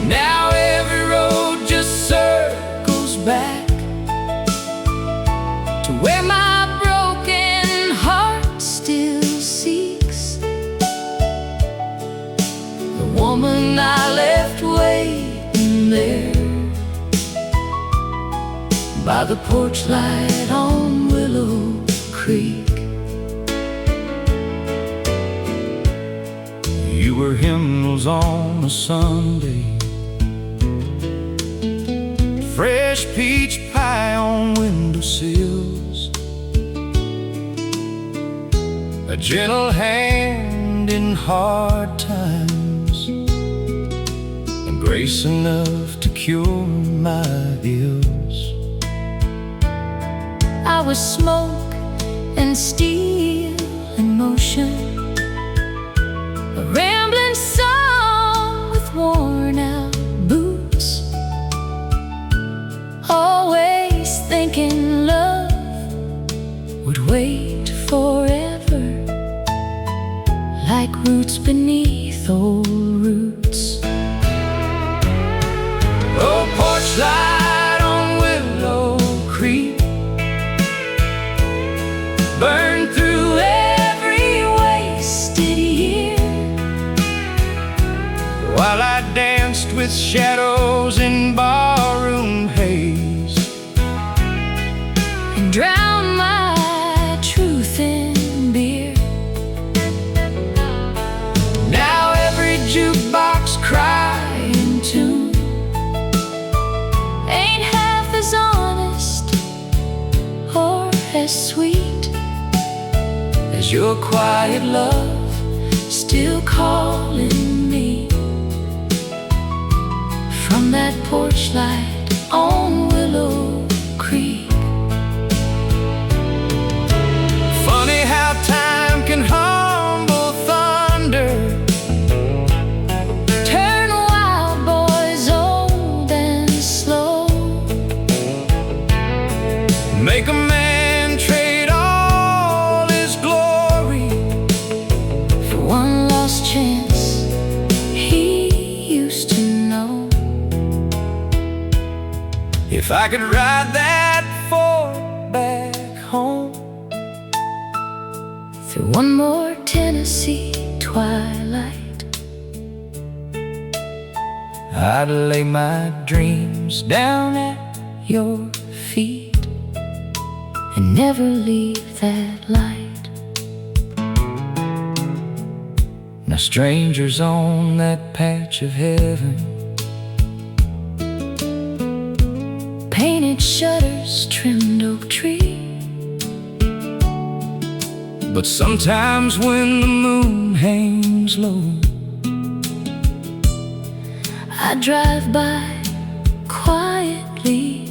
now every road just circles back To where my broken heart still seeks the woman I left waiting there by the porch light on Willow Creek. You were hymnals on a Sunday, fresh peach pie on windowsills, a gentle hand in hard times, and grace enough to cure my ills. I was smoke and steel in motion, a rambling song with worn out boots, always thinking love would wait forever, like roots beneath old roots. Oh, porch light on Willow Creek, burn through every wasted year, while I danced with shadows in barroom haze, and drown my truth in beer. now every jukebox crying tune Ain't half as honest or as sweet as your quiet love still calling me from that porch light on Willow Creek. Funny how time can humble thunder, Turn wild boys old and slow, make a man trade all his glory for one lost chance he used to know. If I could ride that Ford back home Through one more Tennessee twilight, I'd lay my dreams down at your feet and never leave that light. Now strangers on that patch of heaven, Painted shutters, trimmed oak tree, but sometimes when the moon hangs low, I drive by quietly,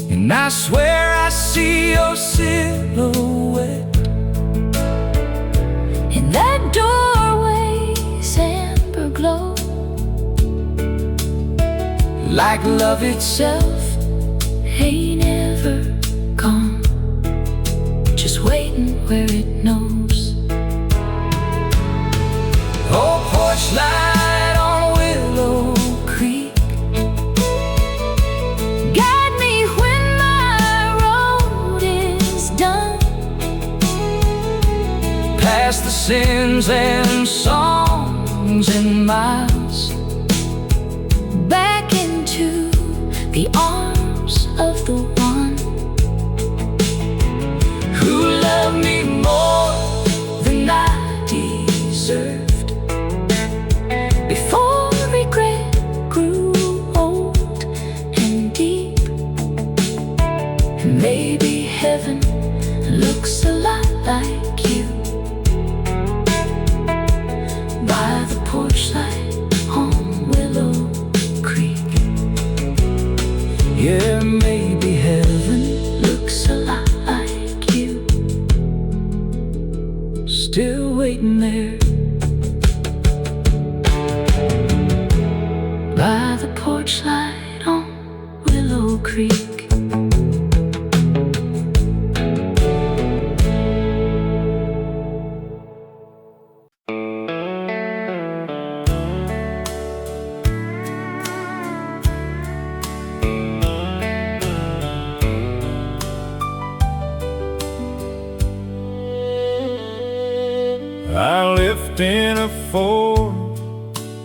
and I swear I see your silhouette in that doorway's amber glow, like love itself ain't ever gone, just waiting where it knows. Oh, porch light on Willow Creek, guide me when my road is done, past the sins and songs and miles, back into the arms of the one who loved me more than I deserved, before regret grew old and deep, and porch light on Willow Creek. I lived in a Ford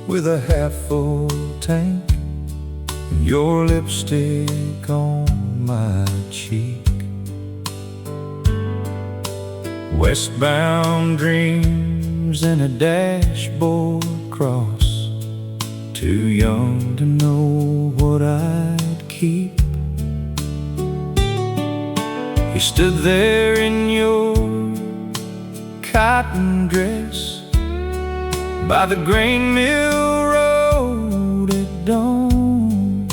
with a half-full tank, and your lipstick on my cheek. Westbound dreams and a dashboard cross, too young to know what I'd keep. You stood there in your cotton dress by the grain mill road at dawn,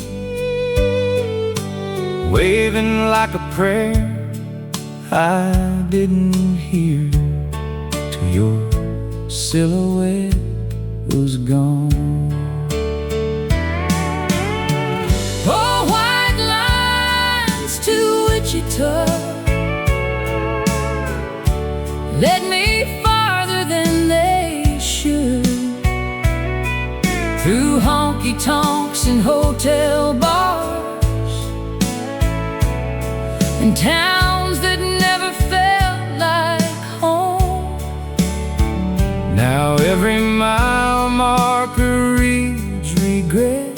waving like a prayer I didn't hear till your silhouette was gone. Oh, white lines to Wichita led me farther than they should, through honky tonks and hotel bars, and towns that never felt like home. Now every mile marker reads regret,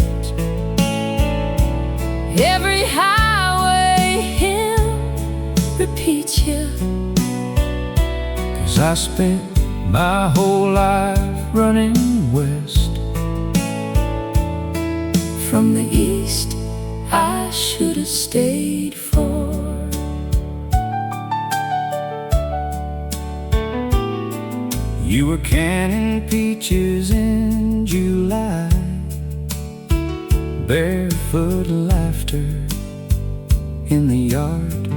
Every highway hymn repeats you. I spent my whole life running west. From the east I should have stayed for. You were canning peaches in July, barefoot laughter in the yard,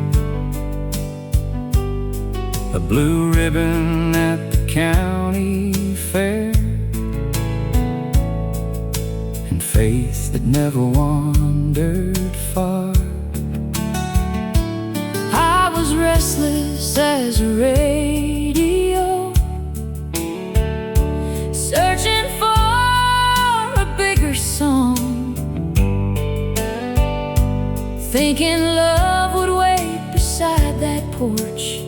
a blue ribbon at the county fair, and faith that never wandered far. I was restless as a radio, searching for a bigger song, thinking love would wait beside that porch,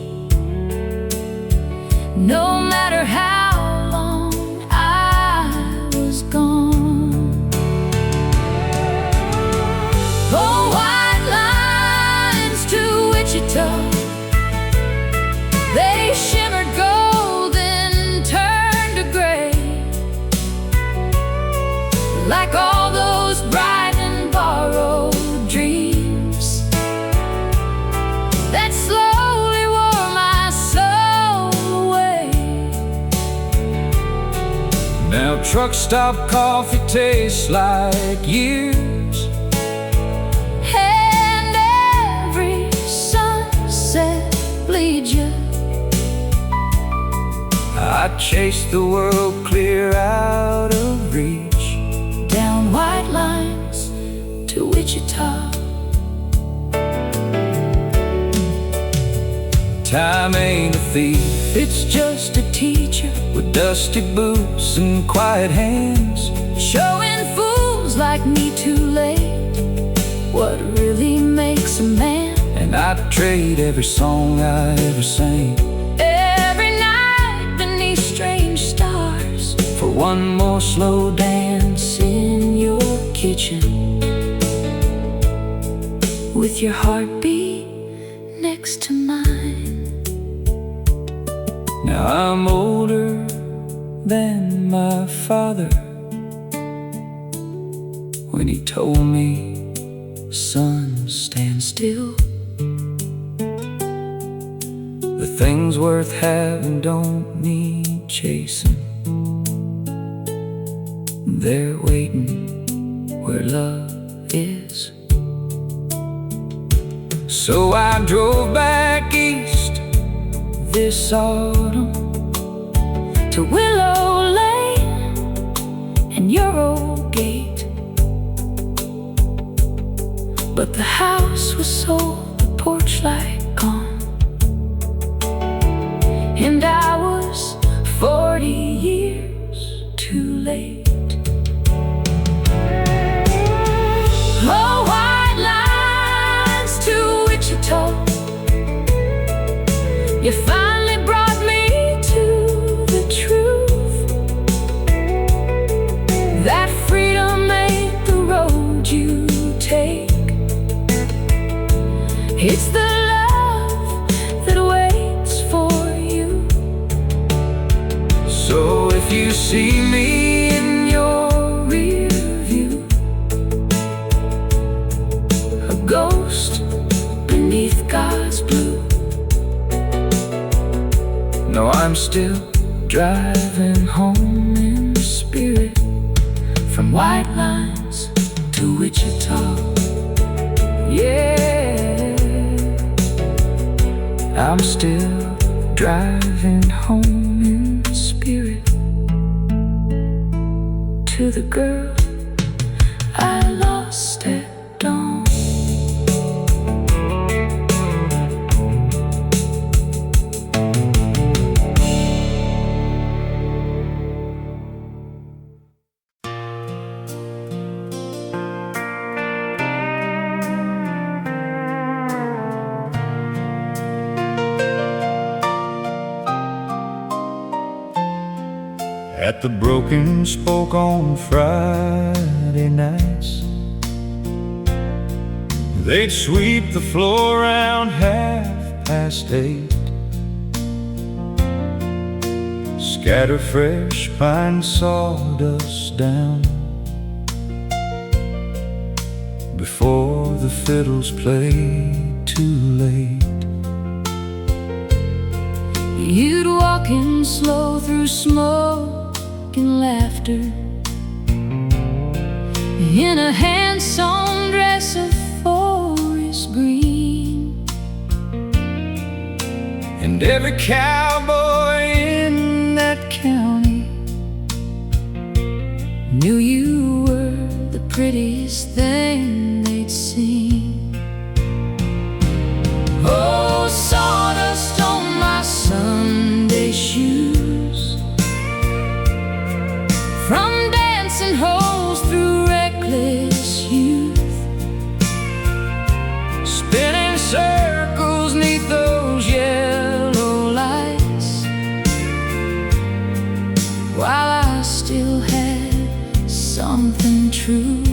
no matter how long I was gone. Oh, white lines to Wichita, they shimmered gold and turned to gray, like all those bright and borrowed dreams that slowly wore my soul away. Now truck stop coffee tastes like years, and every sunset bleeds you. I chased the world clear out of reach, Down white lines to Wichita. Time ain't a thief, it's just a teacher with dusty boots and quiet hands, Showing fools like me too late what really makes a man. and I'd trade every song I ever sang Every night beneath strange stars for one more slow dance in your kitchen, with your heartbeat next to mine. Now I'm older than my father when he told me, son, stand still. The things worth having don't need chasing, they're waiting where love is. So I drove back east this autumn To Willow Lane and your old gate, but the house was sold, the porch light gone, and I was 40 years too late. Oh, white lines to Wichita, you finally brought me to the truth, that freedom ain't the road you take. It's the love that waits for you. So if you see me in your rear view, A ghost beneath God's blue, no, I'm still driving home in spirit, from white lines to Wichita. yeah. I'm still driving home in spirit To the girl I lost at dawn. at the Broken Spoke on Friday nights. They'd sweep the floor around 8:30, scatter fresh pine sawdust down before the fiddles played too late. You'd walk in slow through smoke and laughter, in a hand-sewn dress of forest green, And every cowboy in that county knew you were the prettiest thing they'd seen. Oh, sawdust on my Sunday shoes, from dancing holes through reckless youth, spinning circles neath those yellow lights, while I still had something true.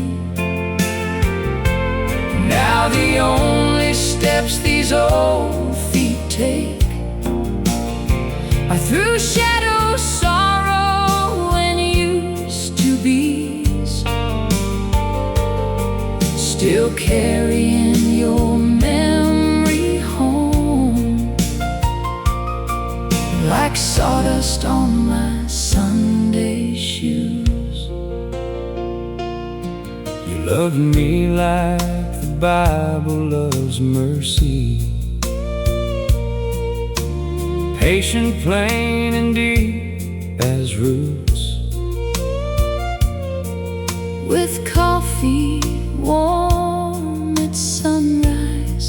now the only steps these old feet take are through shadow, sorrow, and used to be's, still carrying your memory home like sawdust on my Sunday shoes. You loved me like the Bible loves mercy, patient, plain, and deep as roots, with coffee warm at sunrise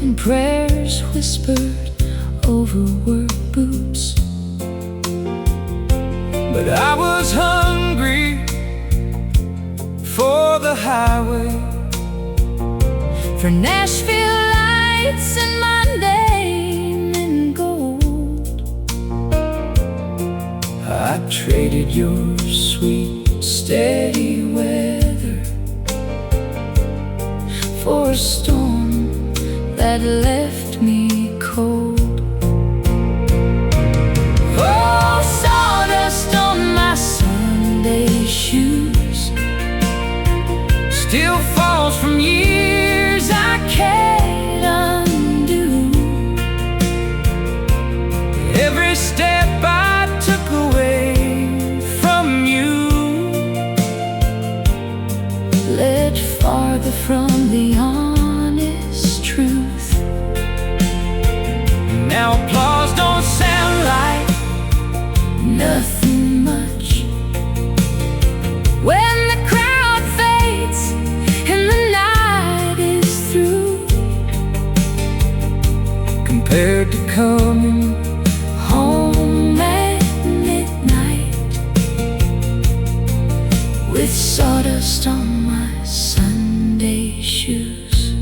and prayers whispered over work boots. but I was hungry for the highway, for Nashville lights and my name in gold. I traded your sweet, steady weather for a storm that left me cold. Oh, sawdust on my Sunday shoes still falls from years I can't undo. every step I took away from you Led farther from the honest truth. now applause don't sound like Nothing much when the crowd fades and sawdust on my Sunday shoes.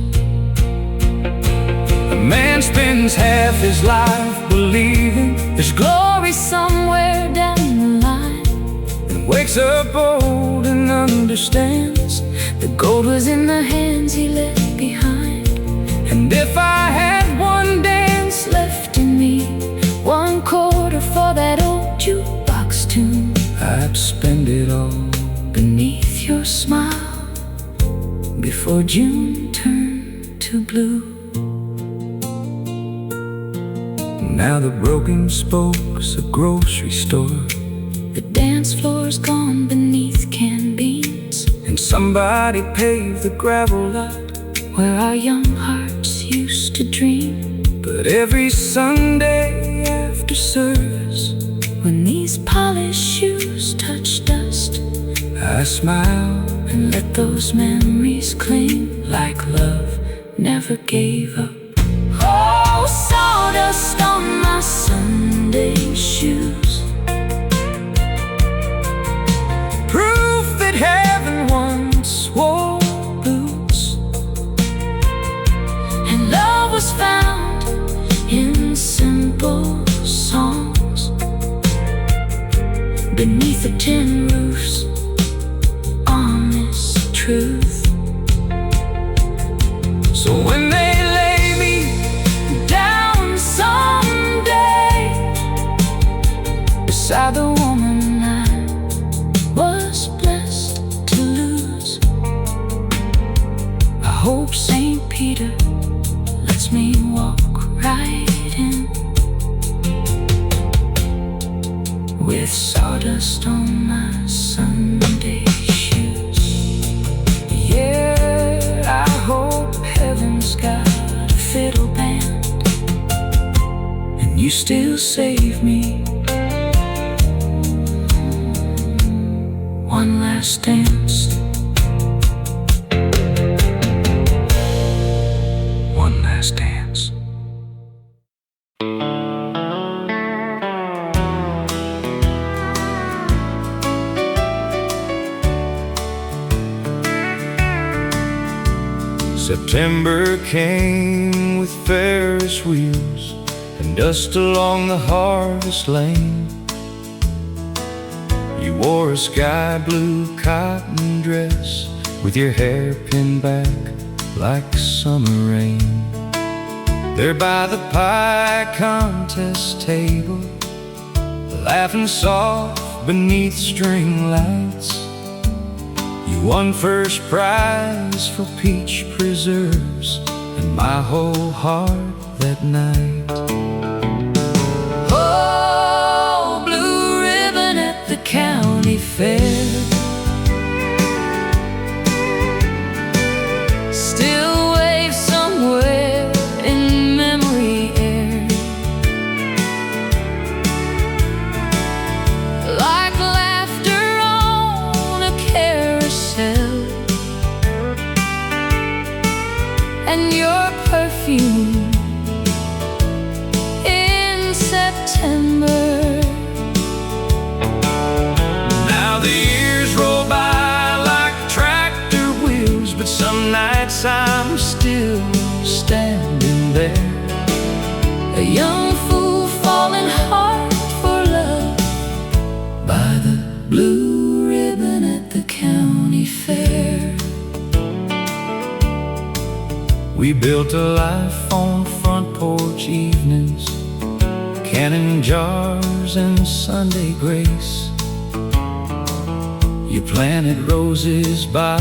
A man spends half his life believing There's glory somewhere down the line, and wakes up old and understands the gold was in the hands he left behind. And if I had one dance Left in me, 1/4 for that old jukebox tune, I'd spend it all beneath your smile, before June turned to blue. Now the broken spoke's a grocery store, The dance floor's gone beneath canned beans, and somebody paved the gravel lot where our young hearts used to dream. But every Sunday after service, When these polished shoes touch dust, I smile and let those memories cling like love never gave up. Oh, sawdust on my Sunday shoes, proof that heaven once wore boots, and love was found in simple songs beneath the tin roofs. Honest truth. So when they lay me Down someday beside the woman I was blessed to lose, I hope St. Peter lets me walk right in, with sawdust on my Sunday shoes. yeah, I hope Heaven's got a fiddle band, and you still save me. one last dance. One last dance. September came with Ferris wheels and dust along the harvest lane. You wore a sky blue cotton dress with your hair pinned back like summer rain. There by the pie contest table, laughing soft beneath string lights, you won first prize for peach preserves and my whole heart that night. Oh, blue ribbon at the county fair, still waves somewhere in memory air, like laughter on a carousel, and your perfume in September. Now the years roll by like tractor wheels, but some nights I'm still standing there, A young fool falling hard for love by the blue ribbon at the county fair. We built a life on front porch evenings, canning jars and Sunday grace. You planted roses by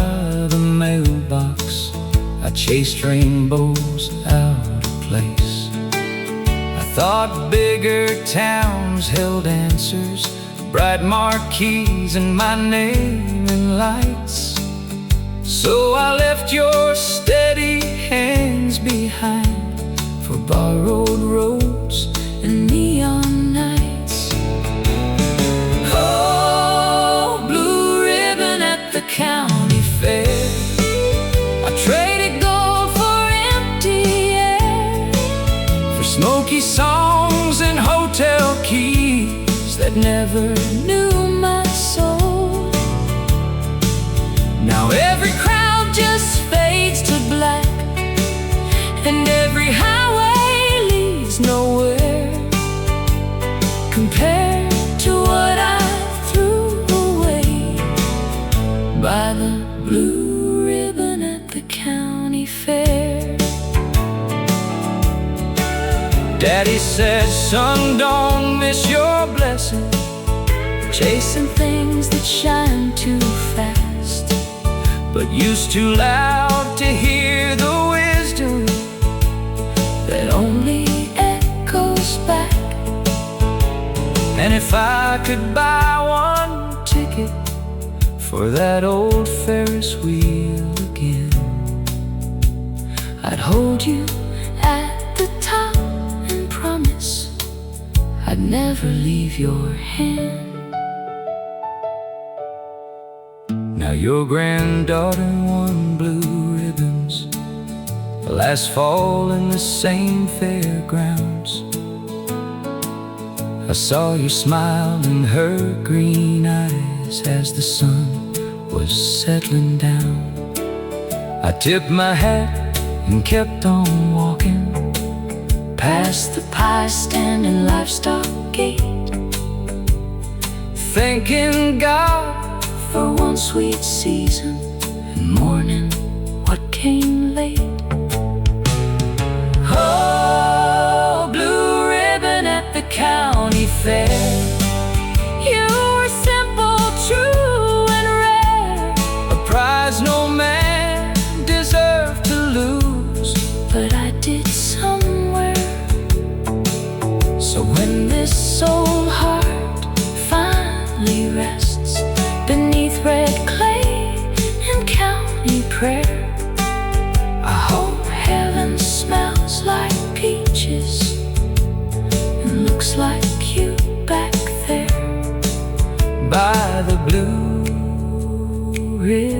the mailbox, I chased rainbows out of place. I thought bigger towns held answers, bright marquees and my name in lights. So I left your steady hands behind for borrowed roads And neon nights. Oh, blue ribbon at the county fair, I traded gold for empty air, for smoky songs and hotel keys that never knew my soul. Now by the blue ribbon at the county fair. Daddy said, son, don't miss your blessing, chasing things that shine too fast, but used too loud to hear the wisdom that only echoes back. And if I could buy one ticket for that old Ferris wheel again, I'd hold you at the top and promise I'd never leave your hand. Now your granddaughter won blue ribbons last fall in the same fairgrounds. I saw your smile in her green eyes as the sun was settling down. I tipped my hat and kept on walking past the pie stand and livestock gate, thanking God for one sweet season and mourning what came late. Oh, blue ribbon at the county fair, You were simple, true, and rare, a prize no man deserved to lose, but I did somewhere. So when this old heart finally rests beneath red clay and county prayer, I hope heaven smells like peaches and looks like you back there by the blue ribbon.